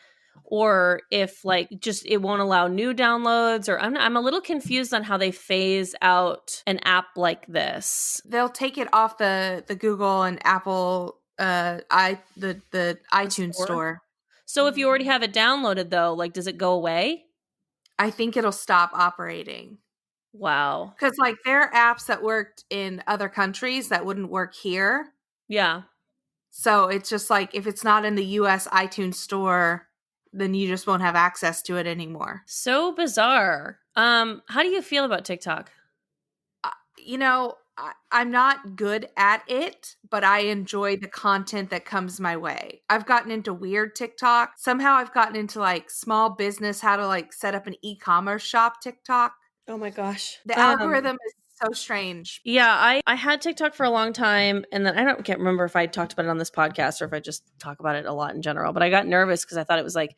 or if like just it won't allow new downloads, or I'm a little confused on how they phase out an app like this. They'll take it off the Google and Apple the iTunes store. So if you already have it downloaded though, like does it go away? I think it'll stop operating. Wow. Because like there are apps that worked in other countries that wouldn't work here. Yeah. So it's just like if it's not in the US iTunes store, then you just won't have access to it anymore. So bizarre. How do you feel about TikTok? I'm not good at it, but I enjoy the content that comes my way. I've gotten into weird TikTok. Somehow I've gotten into like small business, how to like set up an e-commerce shop TikTok. Oh my gosh. The algorithm is so strange. Yeah, I had TikTok for a long time, and then can't remember if I talked about it on this podcast or if I just talk about it a lot in general, but I got nervous because I thought it was like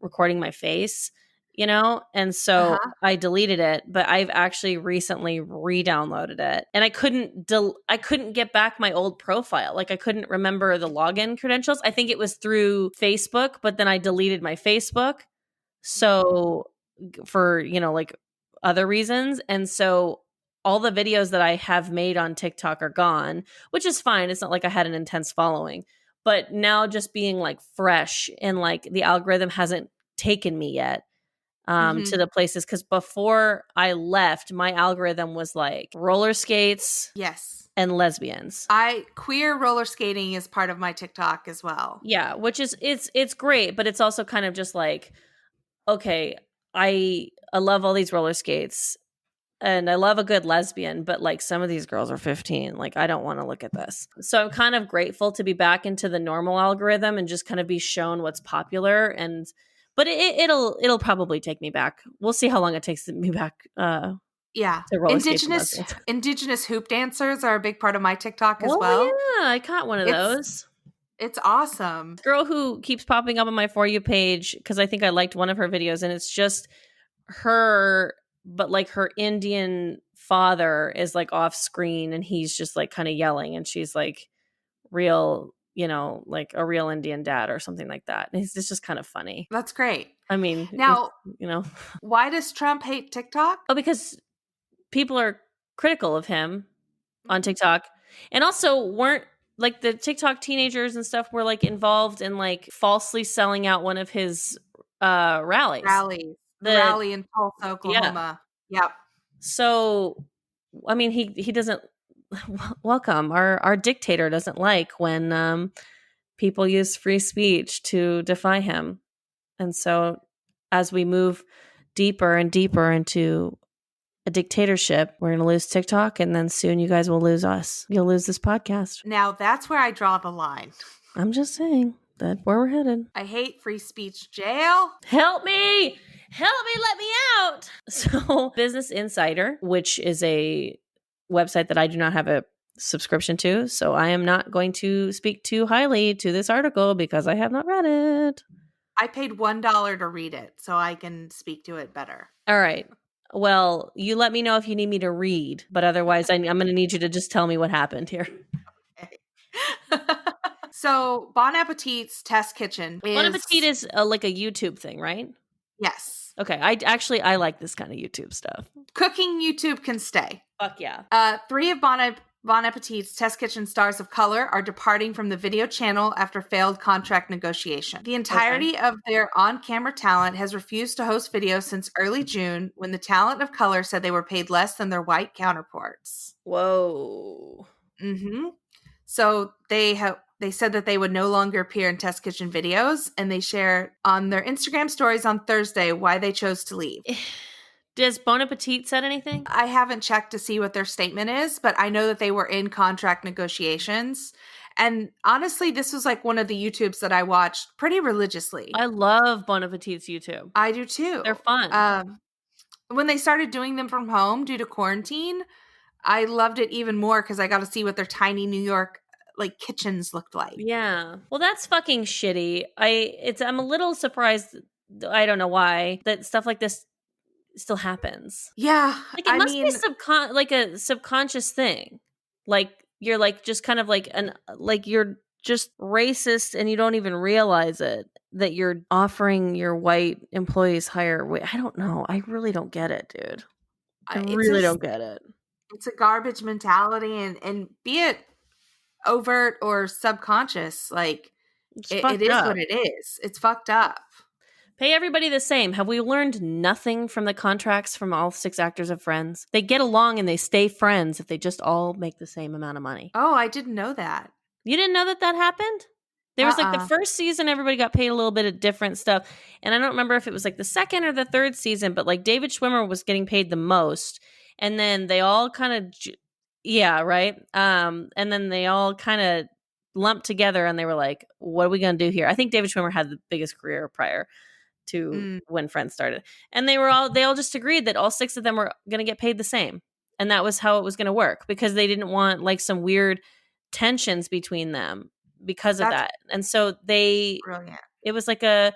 recording my face, and so I deleted it, but I've actually recently re-downloaded it, and I couldn't get back my old profile. Like I couldn't remember the login credentials. I think it was through Facebook, but then I deleted my Facebook. So for, like other reasons. And so all the videos that I have made on TikTok are gone, which is fine. It's not like I had an intense following, but now just being like fresh and like the algorithm hasn't taken me yet to the places. Cause before I left, my algorithm was like roller skates. Yes. And lesbians. Queer roller skating is part of my TikTok as well. Yeah. Which is, it's great, but it's also kind of just like, okay, I love all these roller skates. and I love a good lesbian, but like some of these girls are 15. Like I don't want to look at this. So I'm kind of grateful to be back into the normal algorithm and just kind of be shown what's popular. And but it'll probably take me back. We'll see how long it takes me back. Yeah. To roller skates and lesbians. Indigenous hoop dancers are a big part of my TikTok as Oh well. yeah, I caught one of those. It's awesome. Girl who keeps popping up on my For You page because I think I liked one of her videos, and it's just her, but like her Indian father is like off screen and he's just like kind of yelling, and she's like real, like a real Indian dad or something like that. And it's just kind of funny. That's great. I mean, now, why does Trump hate TikTok? Oh, because people are critical of him on TikTok, and also weren't like the TikTok teenagers and stuff were like involved in like falsely selling out one of his rallies. The rally in Tulsa, Oklahoma. Yeah. Yep. So, I mean, he doesn't welcome our dictator doesn't like when people use free speech to defy him, and so as we move deeper and deeper into a dictatorship, we're going to lose TikTok, and then soon you guys will lose us. You'll lose this podcast. Now that's where I draw the line. I'm just saying that's where we're headed. I hate free speech jail. Help me, let me out. So Business Insider, which is a website that I do not have a subscription to, so I am not going to speak too highly to this article because I have not read it. I paid $1 to read it, so I can speak to it better. All right. Well, you let me know if you need me to read, but otherwise I'm going to need you to just tell me what happened here. Okay. So Bon Appetit's Test Kitchen is... Bon Appetit is like a YouTube thing, right? Yes. Okay. I like this kind of YouTube stuff. Cooking YouTube can stay. Fuck yeah. 3 of Bon Appetit's Test Kitchen stars of color are departing from the video channel after failed contract negotiation. The entirety of their on-camera talent has refused to host videos since early June, when the talent of color said they were paid less than their white counterparts. Whoa. Mm-hmm. So they said that they would no longer appear in Test Kitchen videos, and they shared on their Instagram stories on Thursday why they chose to leave. Does Bon Appetit said anything? I haven't checked to see what their statement is, but I know that they were in contract negotiations. And honestly, this was like one of the YouTubes that I watched pretty religiously. I love Bon Appetit's YouTube. I do too. They're fun. When they started doing them from home due to quarantine, I loved it even more because I got to see what their tiny New York like kitchens looked like. Yeah. Well, that's fucking shitty. I'm a little surprised. I don't know why that stuff like this still happens. Yeah. Like it must be like a subconscious thing. Like you're like just kind of like you're just racist and you don't even realize it, that you're offering your white employees higher wage. I don't know. I really don't get it, dude. I really don't get it. It's a garbage mentality, and be it overt or subconscious, like it is what it is. It's fucked up. Pay everybody the same. Have we learned nothing from the contracts from all 6 actors of Friends? They get along and they stay friends if they just all make the same amount of money. Oh, I didn't know that. You didn't know that happened? There was like the first season, everybody got paid a little bit of different stuff. And I don't remember if it was like the second or the third season, but like David Schwimmer was getting paid the most. And then they all kind of, yeah, right? And then they all kind of lumped together and they were like, what are we going to do here? I think David Schwimmer had the biggest career prior to when Friends started. And they all just agreed that all 6 of them were going to get paid the same. And that was how it was going to work, because they didn't want like some weird tensions between them because of that. And so it was like a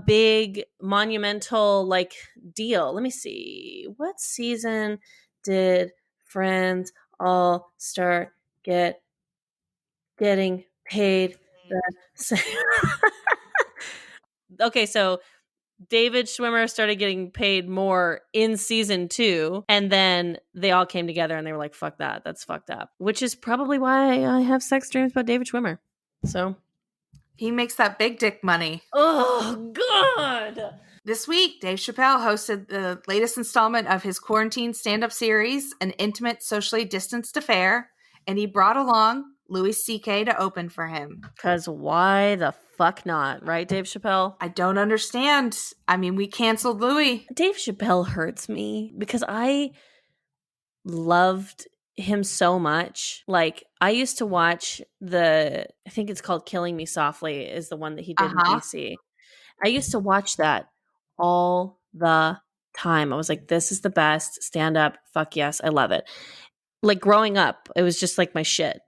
big monumental like deal. Let me see. What season did Friends all start getting paid the same? Okay, so David Schwimmer started getting paid more in season 2, and then they all came together and they were like, fuck that. That's fucked up. Which is probably why I have sex dreams about David Schwimmer. So he makes that big dick money. Oh, God. This week, Dave Chappelle hosted the latest installment of his quarantine stand-up series, An Intimate, Socially Distanced Affair, and he brought along Louis C.K. to open for him. Because why the fuck not, right, Dave Chappelle? I don't understand. I mean, we canceled Louis. Dave Chappelle hurts me because I loved him so much. Like, I used to watch I think it's called Killing Me Softly, is the one that he did in Uh-huh. DC. I used to watch that all the time. I was like, this is the best. Stand up. Fuck yes. I love it. Like, growing up, it was just like my shit.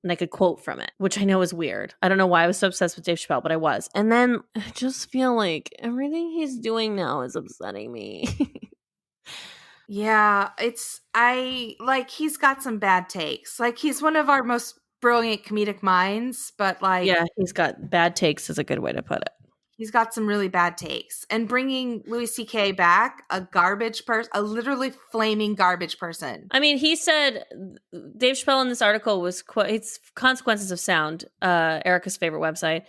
And I could quote from it, which I know is weird. I don't know why I was so obsessed with Dave Chappelle, but I was. And then I just feel like everything he's doing now is upsetting me. Yeah, he's got some bad takes. Like, he's one of our most brilliant comedic minds, but like Yeah, he's got bad takes is a good way to put it. he's got some really bad takes. And bringing Louis C.K. back, a garbage person, a literally flaming garbage person. I mean, he said, Dave Chappelle in this article it's Consequences of Sound, Erica's favorite website,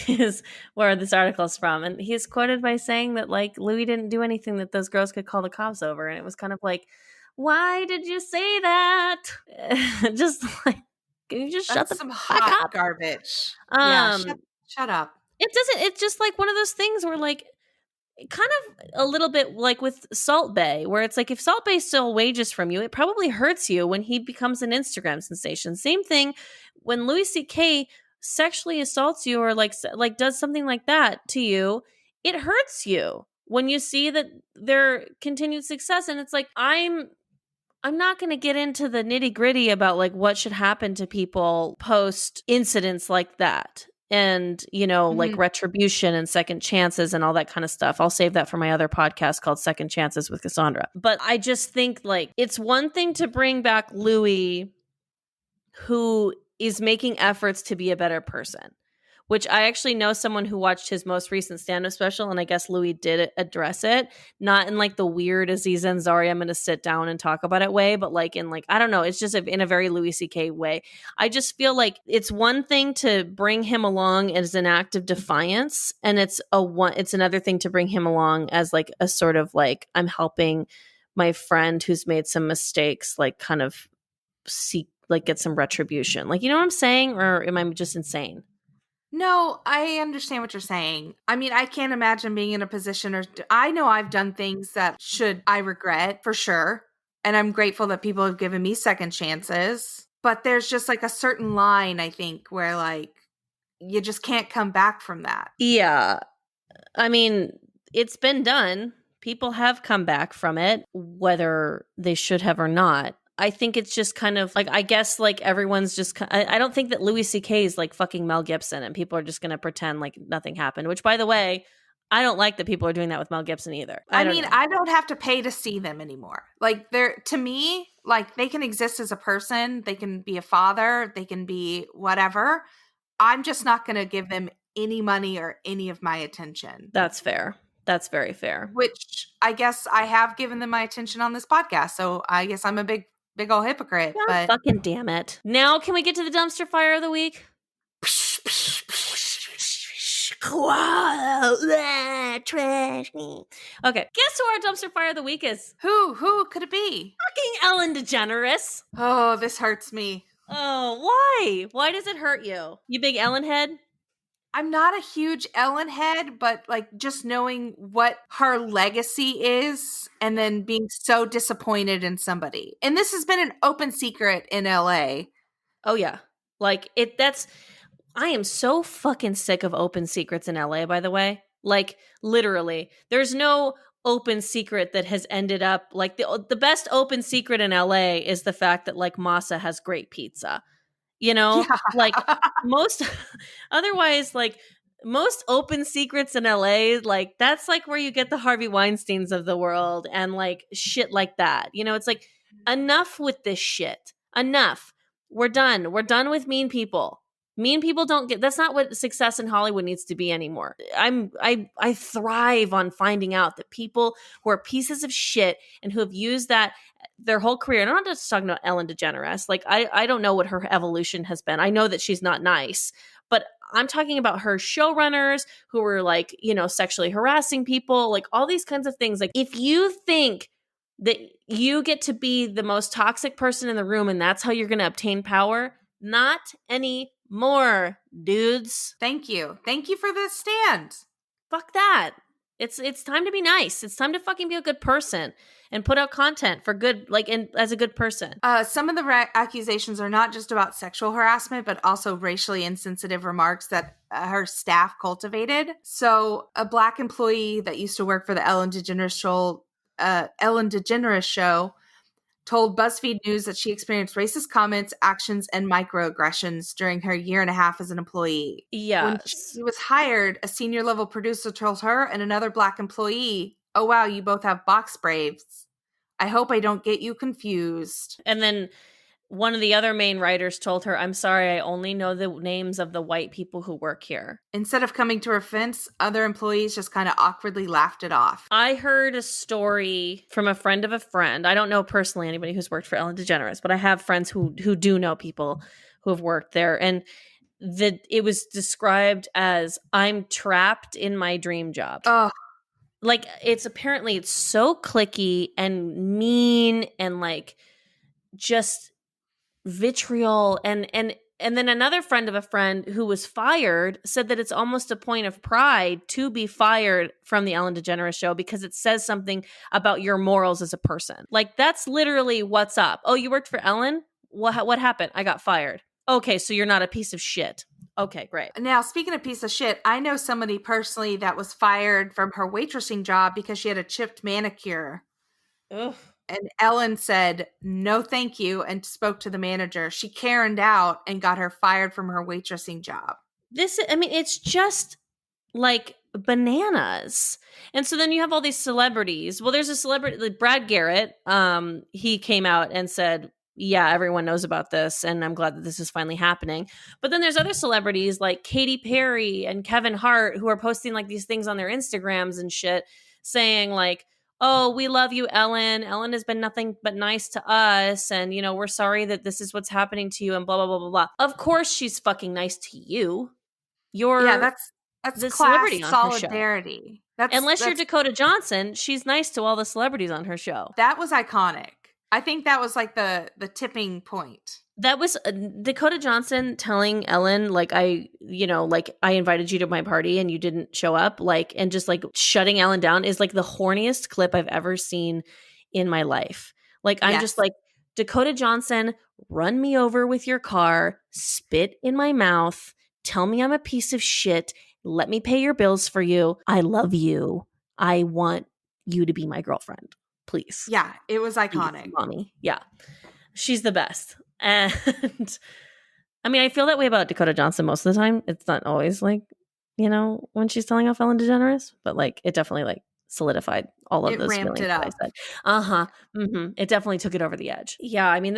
is where this article is from. And he's quoted by saying that, like, Louis didn't do anything that those girls could call the cops over. And it was kind of like, why did you say that? Just like, can you just shut That's the some fuck hot up? garbage. Yeah, Um, shut up. it's just like one of those things where, like, kind of a little bit like with Salt Bay, where it's like, if Salt Bay still wages from you, it probably hurts you when he becomes an Instagram sensation. Same thing when Louis C.K. sexually assaults you, or like does something like that to you, it hurts you when you see that their continued success. And it's like, I'm not going to get into the nitty gritty about like what should happen to people post incidents like that, and, you know, like Mhm. retribution and second chances and all that kind of stuff. I'll save that for my other podcast called Second Chances with Cassandra. But I just think, like, it's one thing to bring back Louis, who is making efforts to be a better person, which I actually know someone who watched his most recent stand-up special, and I guess Louis did address it, not in like the weird Aziz Ansari, I'm going to sit down and talk about it way, but like in, like, I don't know, it's just in a very Louis C.K. way. I just feel like it's one thing to bring him along as an act of defiance, and it's another thing to bring him along as like a sort of like, I'm helping my friend who's made some mistakes, like kind of seek, like, get some retribution. Like, you know what I'm saying? Or am I just insane? No, I understand what you're saying. I mean, I can't imagine being in a position, or I know I've done things that I regret for sure. And I'm grateful that people have given me second chances. But there's just like a certain line, I think, where like you just can't come back from that. Yeah. I mean, it's been done. People have come back from it, whether they should have or not. I think it's just kind of like, I guess, like, everyone's just, I don't think that Louis C.K. is like fucking Mel Gibson and people are just going to pretend like nothing happened, which, by the way, I don't like that people are doing that with Mel Gibson either. I don't know. I don't have to pay to see them anymore. Like, to me, like, they can exist as a person, they can be a father, they can be whatever. I'm just not going to give them any money or any of my attention. That's fair. That's very fair. Which I guess I have given them my attention on this podcast. So I guess I'm a big old hypocrite. God But fucking damn it. Now, can we get to the dumpster fire of the week? Trash me. Okay, guess who our dumpster fire of the week is? who could it be? Fucking Ellen DeGeneres. Oh, this hurts me. Oh, why? Why does it hurt you? You big Ellen head? I'm not a huge Ellen head, but like, just knowing what her legacy is and then being so disappointed in somebody. And this has been an open secret in LA. Oh yeah. Like, I am so fucking sick of open secrets in LA, by the way. Like, literally. There's no open secret that has ended up like, the best open secret in LA is the fact that, like, Masa has great pizza. You know, Yeah. like, most otherwise, like, most open secrets in LA, like, that's like where you get the Harvey Weinsteins of the world and like shit like that. You know, it's like, enough with this shit. Enough. We're done. We're done with mean people. Mean people don't get, that's not what success in Hollywood needs to be anymore. I thrive on finding out that people who are pieces of shit and who have used that their whole career, and I'm not just talking about Ellen DeGeneres. Like, I don't know what her evolution has been. I know that she's not nice, but I'm talking about her showrunners who were, like, you know, sexually harassing people, like all these kinds of things. Like, if you think that you get to be the most toxic person in the room and that's how you're going to obtain power, not anymore, dudes. Thank you. Thank you for this stand. Fuck that. It's time to be nice. It's time to fucking be a good person and put out content for good, like, and as a good person. Some of the accusations are not just about sexual harassment, but also racially insensitive remarks that her staff cultivated. So, a Black employee that used to work for the Ellen DeGeneres show told BuzzFeed News that she experienced racist comments, actions, and microaggressions during her year and a half as an employee. When Yes. she was hired, a senior level producer told her and another Black employee, "Oh, wow, you both have box braids. I hope I don't get you confused." And then one of the other main writers told her, "I'm sorry, I only know the names of the white people who work here." Instead of coming to her defense, other employees just kind of awkwardly laughed it off. I heard a story from a friend of a friend. I don't know personally anybody who's worked for Ellen DeGeneres, but I have friends who do know people who have worked there. And it was described as, "I'm trapped in my dream job." Oh, Like, it's so cliquey and mean and like just vitriol, and then another friend of a friend who was fired said that it's almost a point of pride to be fired from the Ellen DeGeneres show because it says something about your morals as a person. Like, that's literally what's up. "Oh, you worked for Ellen? What happened? I got fired." Okay, so you're not a piece of shit. Okay, great. now speaking of piece of shit, I know somebody personally that was fired from her waitressing job because she had a chipped manicure. Ugh. And Ellen said, "No, thank you," and spoke to the manager. She Karened out and got her fired from her waitressing job. It's just like bananas. And so then you have all these celebrities. Well, there's a celebrity, like Brad Garrett. He came out and said, "Yeah, everyone knows about this, and I'm glad that this is finally happening." But then there's other celebrities like Katy Perry and Kevin Hart who are posting like these things on their Instagrams and shit, saying like, "Oh, we love you, Ellen. Ellen has been nothing but nice to us, and we're sorry that this is what's happening to you," and blah blah blah blah blah. Of course, she's fucking nice to you. Yeah, You're that's the class celebrity on her show. solidarity. Unless you're That's Dakota Johnson, she's nice to all the celebrities on her show. that was iconic. I think that was like the tipping point. That was Dakota Johnson telling Ellen, like, I invited you to my party and you didn't show up, like, and just like shutting Ellen down is like the horniest clip I've ever seen in my life. Like, I'm just Yes. like, Dakota Johnson, run me over with your car, spit in my mouth, tell me I'm a piece of shit, let me pay your bills for you. I love you. I want you to be my girlfriend. Please. Yeah, it was iconic. Please, mommy. Yeah. She's the best. And I mean, I feel that way about Dakota Johnson most of the time. It's not always like, when she's telling off Ellen DeGeneres, but like it definitely like solidified all of It those ramped feelings it that I up. said. It definitely took it over the edge. Yeah, I mean,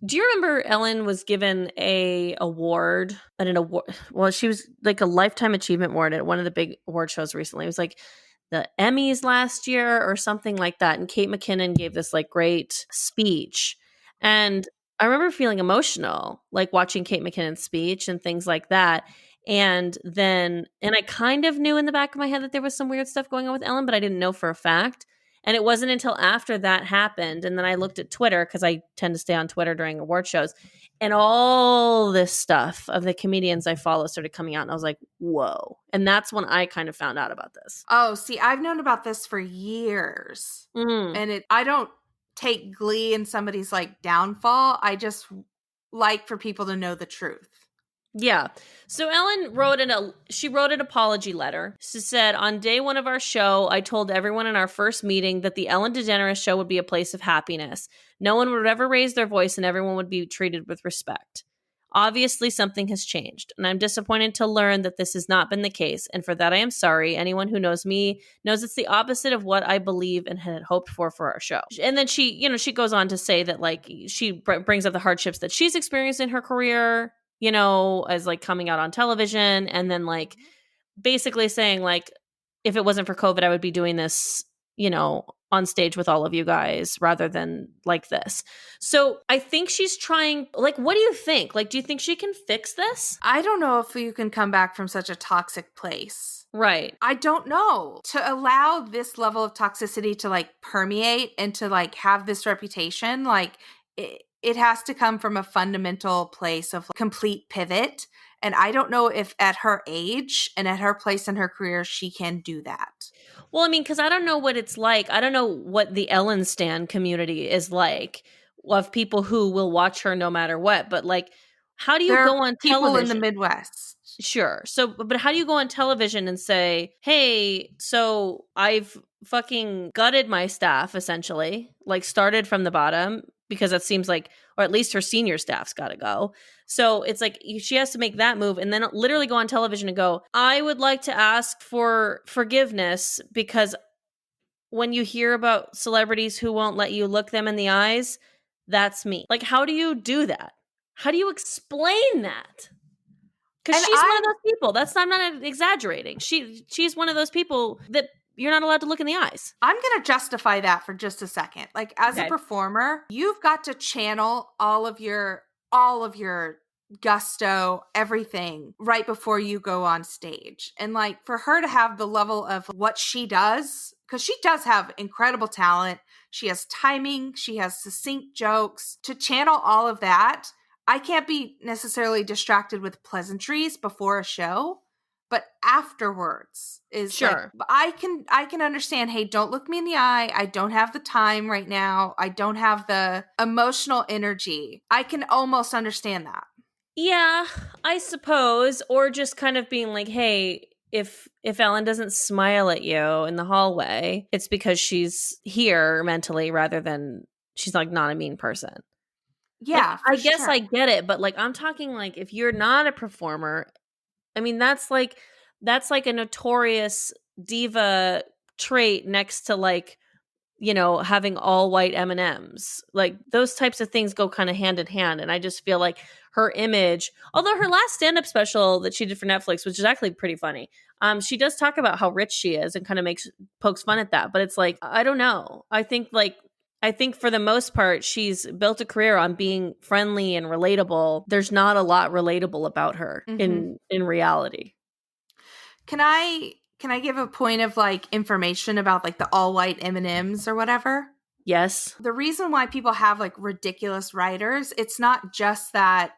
do you remember Ellen was given a award at an award? Well, she was like a lifetime achievement award at one of the big award shows recently. It was like the Emmys last year or something like that. And Kate McKinnon gave this like great speech. And I remember feeling emotional, like watching Kate McKinnon's speech and things like that. And I kind of knew in the back of my head that there was some weird stuff going on with Ellen, but I didn't know for a fact. And it wasn't until after that happened. And then I looked at Twitter because I tend to stay on Twitter during award shows. And all this stuff of the comedians I follow started coming out. And I was like, whoa. And that's when I kind of found out about this. Oh, see, I've known about this for years. And I don't take glee in somebody's like downfall. I just like for people to know the truth. Yeah. So Ellen wrote an apology letter. She said, "On day one of our show, I told everyone in our first meeting that the Ellen DeGeneres show would be a place of happiness. No one would ever raise their voice and everyone would be treated with respect. Obviously, something has changed, and I'm disappointed to learn that this has not been the case, and for that I am sorry. Anyone who knows me knows it's the opposite of what I believe and had hoped for our show." And then she goes on to say that like she brings up the hardships that she's experienced in her career, as like coming out on television, and then like basically saying like, if it wasn't for COVID, I would be doing this, on stage with all of you guys rather than like this. So I think she's trying, like, what do you think? Like, do you think she can fix this? I don't know if you can come back from such a toxic place. Right. I don't know. To allow this level of toxicity to like permeate and to like have this reputation, like it has to come from a fundamental place of complete pivot. And I don't know if at her age and at her place in her career, she can do that. Well, I mean, because I don't know what it's like. I don't know what the Ellen Stan community is like of people who will watch her no matter what. But like, how do you There are go on people in the television? Midwest. Sure. So, but how do you go on television and say, hey, so I've fucking gutted my staff essentially, like started from the bottom because that seems like, or at least her senior staff's got to go. So it's like she has to make that move and then literally go on television and go, I would like to ask for forgiveness because when you hear about celebrities who won't let you look them in the eyes, that's me. Like, how do you do that? How do you explain that? Because And she's one of those people. I'm not exaggerating. She's one of those people that you're not allowed to look in the eyes. I'm going to justify that for just a second. Like as a Okay. performer, you've got to channel all of your gusto, everything right before you go on stage. And like for her to have the level of what she does, because she does have incredible talent. She has timing, she has succinct jokes. To channel all of that, I can't be necessarily distracted with pleasantries before a show, but afterwards is Sure. like I can understand, hey, don't look me in the eye. I don't have the time right now. I don't have the emotional energy. I can almost understand that. Yeah, I suppose. Or just kind of being like, hey, if Ellen doesn't smile at you in the hallway, it's because she's here mentally rather than she's like not a mean person. Like, Yeah, I for guess sure. I get it, but like I'm talking like if you're not a performer, I mean that's like a notorious diva trait next to like, you know, having all white M&Ms. Like those types of things go kind of hand in hand and I just feel like her image, although her last stand-up special that she did for Netflix, which is actually pretty funny. She does talk about how rich she is and kind of pokes fun at that, but it's like I don't know. I think for the most part, she's built a career on being friendly and relatable. There's not a lot relatable about her Mm-hmm. in reality. Can I give a point of like information about like the all white M&Ms or whatever? Yes. The reason why people have like ridiculous writers, it's not just that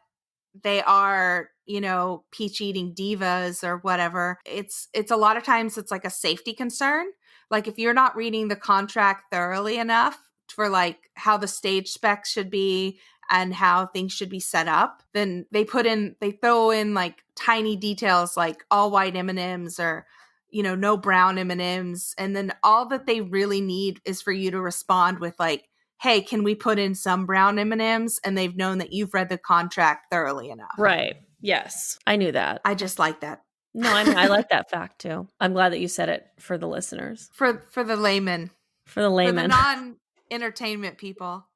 they are, you know, peach eating divas or whatever. It's a lot of times it's like a safety concern. Like if you're not reading the contract thoroughly enough for like how the stage specs should be and how things should be set up, then they throw in like tiny details like all white M&Ms or, you know, no brown M&Ms, and then all that they really need is for you to respond with like, hey, can we put in some brown M&Ms? And they've known that you've read the contract thoroughly enough. Right. Yes. I knew that. I just like that. No, I mean I like that fact too. I'm glad that you said it for the listeners. For the layman. For the For the layman. non-entertainment people.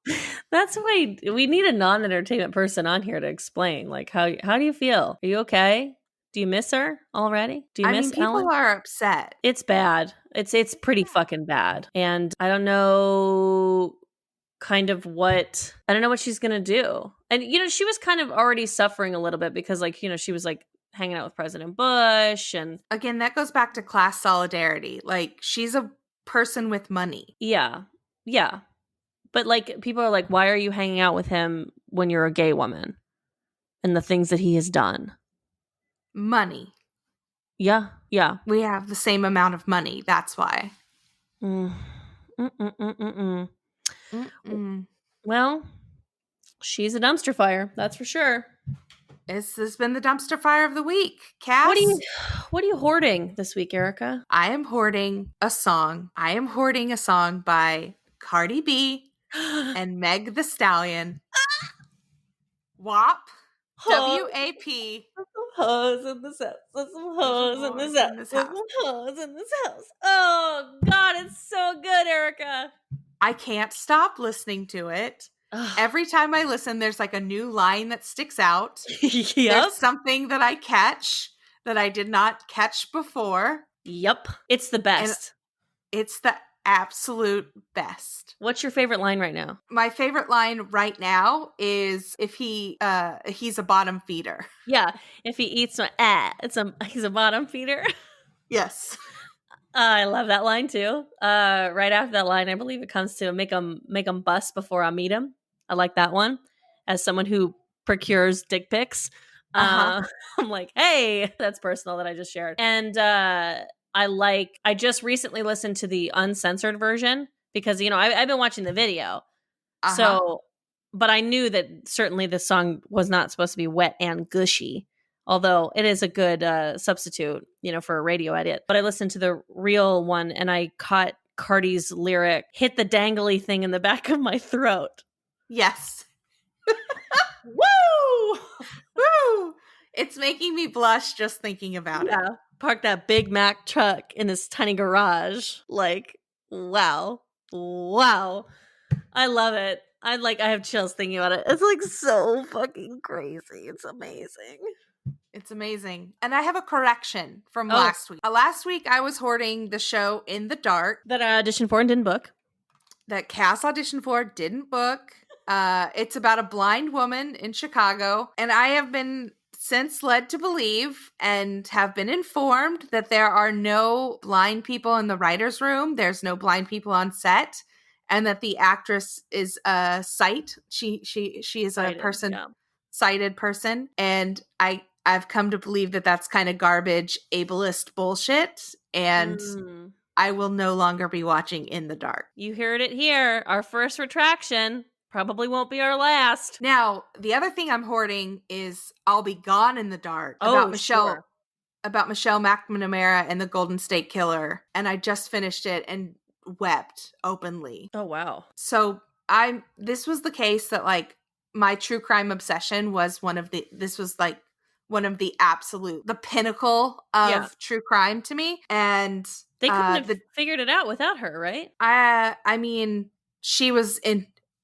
That's why we need a non-entertainment person on here to explain. Like how do you feel? Are you okay? Do you miss her already? Do you miss people Ellen? are upset. It's bad. It's pretty fucking bad. And I don't know I don't know what she's gonna do. And you know, she was kind of already suffering a little bit because like, you know, she was like hanging out with President Bush and Again, that goes back to class solidarity. Like she's a person with money. yeah. Yeah. But like people are like, why are you hanging out with him when you're a gay woman? And the things that he has done. Money. Yeah. Yeah. We have the same amount of money. That's why. Mm. Mm-mm-mm-mm-mm. Mm-mm. Well, she's a dumpster fire, that's for sure. This has been the dumpster fire of the week. Cass? What are you hoarding this week, Erika? I am hoarding a song. I am hoarding a song by Cardi B and Meg the Stallion. WAP. W-A-P. There's some hoes in this house. There's some hoes in this house. There's some hoes in this house. Oh, God, it's so good, Erika. I can't stop listening to it. Every time I listen, there's like a new line that sticks out. Yep. There's something that I catch that I did not catch before. Yep. It's the best. And it's the absolute best. What's your favorite line right now? My favorite line right now is if he's a bottom feeder. Yeah. If he eats my he's a bottom feeder. Yes. I love that line too. Right after that line, I believe it comes to make him bust before I meet him. I like that one. As someone who procures dick pics, Uh-huh. I'm like, hey, that's personal that I just shared. And I just recently listened to the uncensored version because, I've been watching the video. Uh-huh. So, but I knew that certainly this song was not supposed to be wet and gushy, although it is a good substitute, for a radio edit. But I listened to the real one and I caught Cardi's lyric, hit the dangly thing in the back of my throat. Yes. Woo! Woo! It's making me blush just thinking about it. Yeah. Park that Big Mac truck in this tiny garage. Like, wow. Wow. I love it. I have chills thinking about it. It's like so fucking crazy. It's amazing. It's amazing. And I have a correction from Oh. last week. Last week I was hoarding the show In the Dark That I auditioned for and didn't book. that Cass auditioned for, didn't book. It's about a blind woman in Chicago, and I have been since led to believe and have been informed that there are no blind people in the writer's room. There's no blind people on set, and that the actress is a sight. She is Sighted, a person, yeah. sighted person, and I've come to believe that that's kind of garbage, ableist bullshit, and I will no longer be watching In the Dark. You heard it here. Our first retraction probably won't be our last. Now, the other thing I'm hoarding is I'll Be Gone in the Dark about Michelle McNamara and the Golden State Killer, and I just finished it and wept openly. Oh wow. So this was the case that like my true crime obsession was one of the absolute the pinnacle of true crime to me, and they couldn't have figured it out without her, right? I mean, she was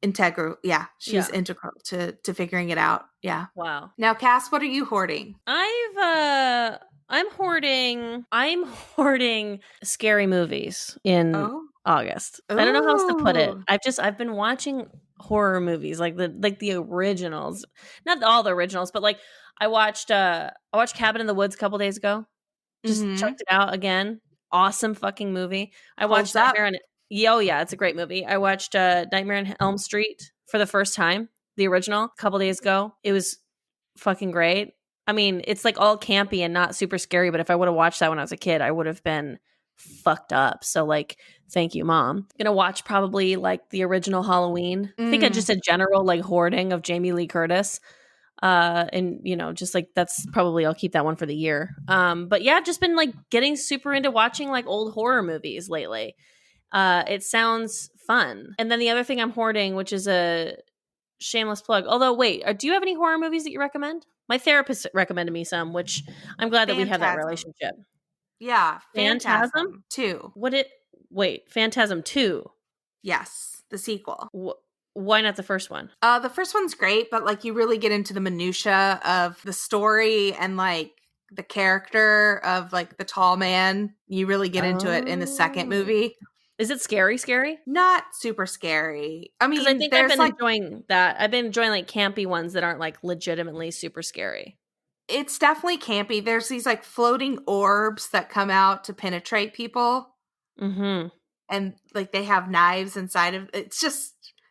integral. Yeah, she was integral to figuring it out. Yeah. Wow. Now, Cass, what are you hoarding? I'm hoarding scary movies in August. Ooh. I don't know how else to put it. I've been watching horror movies like the originals. Not all the originals, but like I watched Cabin in the Woods a couple days ago. Just checked it out again. Awesome fucking movie. I watched Nightmare on it's a great movie. I watched Nightmare on Elm Street for the first time, the original, a couple days ago. It was fucking great. I mean, it's like all campy and not super scary, but if I would have watched that when I was a kid, I would have been fucked up. So like, thank you, Mom. Gonna watch probably like the original Halloween. I think just a general like hoarding of Jamie Lee Curtis. And just like that's probably I'll keep that one for the year. But yeah, just been like getting super into watching like old horror movies lately. It sounds fun. And then the other thing I'm hoarding, which is a shameless plug. Although, wait, do you have any horror movies that you recommend? My therapist recommended me some, which I'm glad that we have that relationship. Yeah, Phantasm 2. Phantasm 2. Yes, the sequel. Why not the first one? The first one's great, but like you really get into the minutia of the story and like the character of like the tall man. You really get into it in the second movie. Is it scary? Not super scary. I mean, I think I've been enjoying that. I've been enjoying like campy ones that aren't like legitimately super scary. It's definitely campy. There's these like floating orbs that come out to penetrate people. Mm-hmm. And like they have knives inside of it.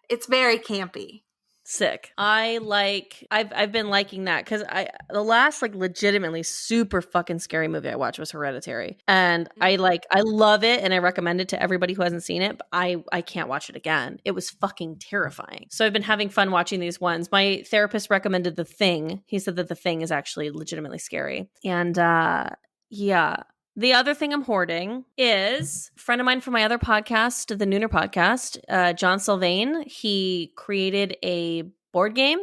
It's very campy. Sick. I've been liking that because the last like legitimately super fucking scary movie I watched was Hereditary, and I love it and I recommend it to everybody who hasn't seen it, but I can't watch it again. It was fucking terrifying. So I've been having fun watching these ones. My therapist recommended The Thing. He said that The Thing is actually legitimately scary, and yeah. The other thing I'm hoarding is a friend of mine from my other podcast, the Nooner podcast, John Sylvain. He created a board game,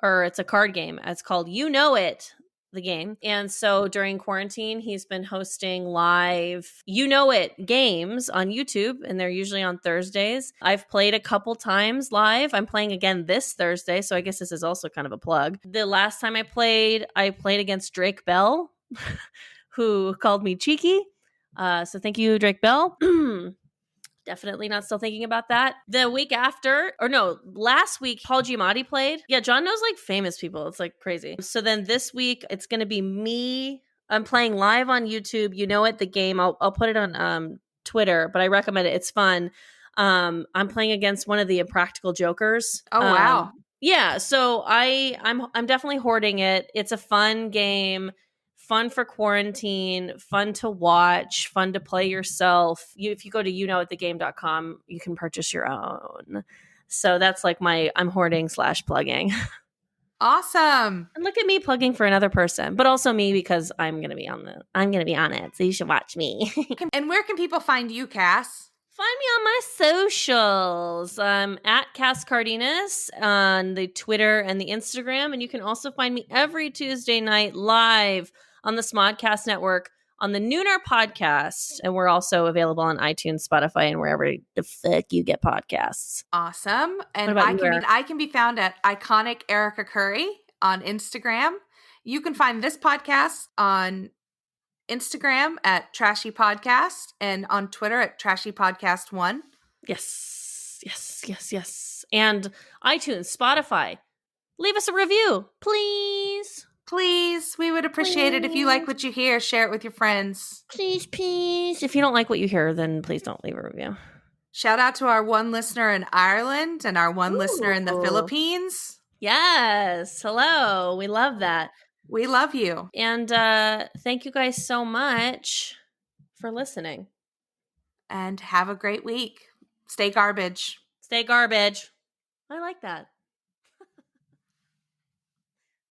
or it's a card game. It's called You Know It, the game. And so during quarantine, he's been hosting live You Know It games on YouTube, and they're usually on Thursdays. I've played a couple times live. I'm playing again this Thursday, so I guess this is also kind of a plug. The last time I played against Drake Bell, who called me cheeky. So thank you, Drake Bell. Definitely not still thinking about that. The week after, or no, last week, Paul Giamatti played. Yeah, John knows like famous people. It's like crazy. So then this week, it's going to be me. I'm playing live on YouTube. You Know It, the game. I'll put it on Twitter, but I recommend it. It's fun. I'm playing against one of the Impractical Jokers. Oh, wow. Yeah, so I'm definitely hoarding it. It's a fun game, fun for quarantine, fun to watch, fun to play yourself. If you go to youknowwhatthegame.com, you can purchase your own. So that's like I'm hoarding / plugging. Awesome. And look at me plugging for another person, but also me because I'm gonna be on it. So you should watch me. And where can people find you, Cass? Find me on my socials. At Cass Cardenes on the Twitter and the Instagram. And you can also find me every Tuesday night live on the Smodcast Network on the Nooner podcast. And we're also available on iTunes, Spotify, and wherever the fuck you get podcasts. Awesome. And What about you, Eric? I can be found at Iconic Erika Curry on Instagram. You can find this podcast on Instagram at Trashy Podcast and on Twitter at Trashy Podcast 1. Yes. And iTunes, Spotify. Leave us a review, please. Please, we would appreciate it if you like what you hear. Share it with your friends. Please. If you don't like what you hear, then please don't leave a review. Shout out to our one listener in Ireland and our one listener in the Philippines. Yes. Hello. We love that. We love you. And thank you guys so much for listening. And have a great week. Stay garbage. Stay garbage. I like that.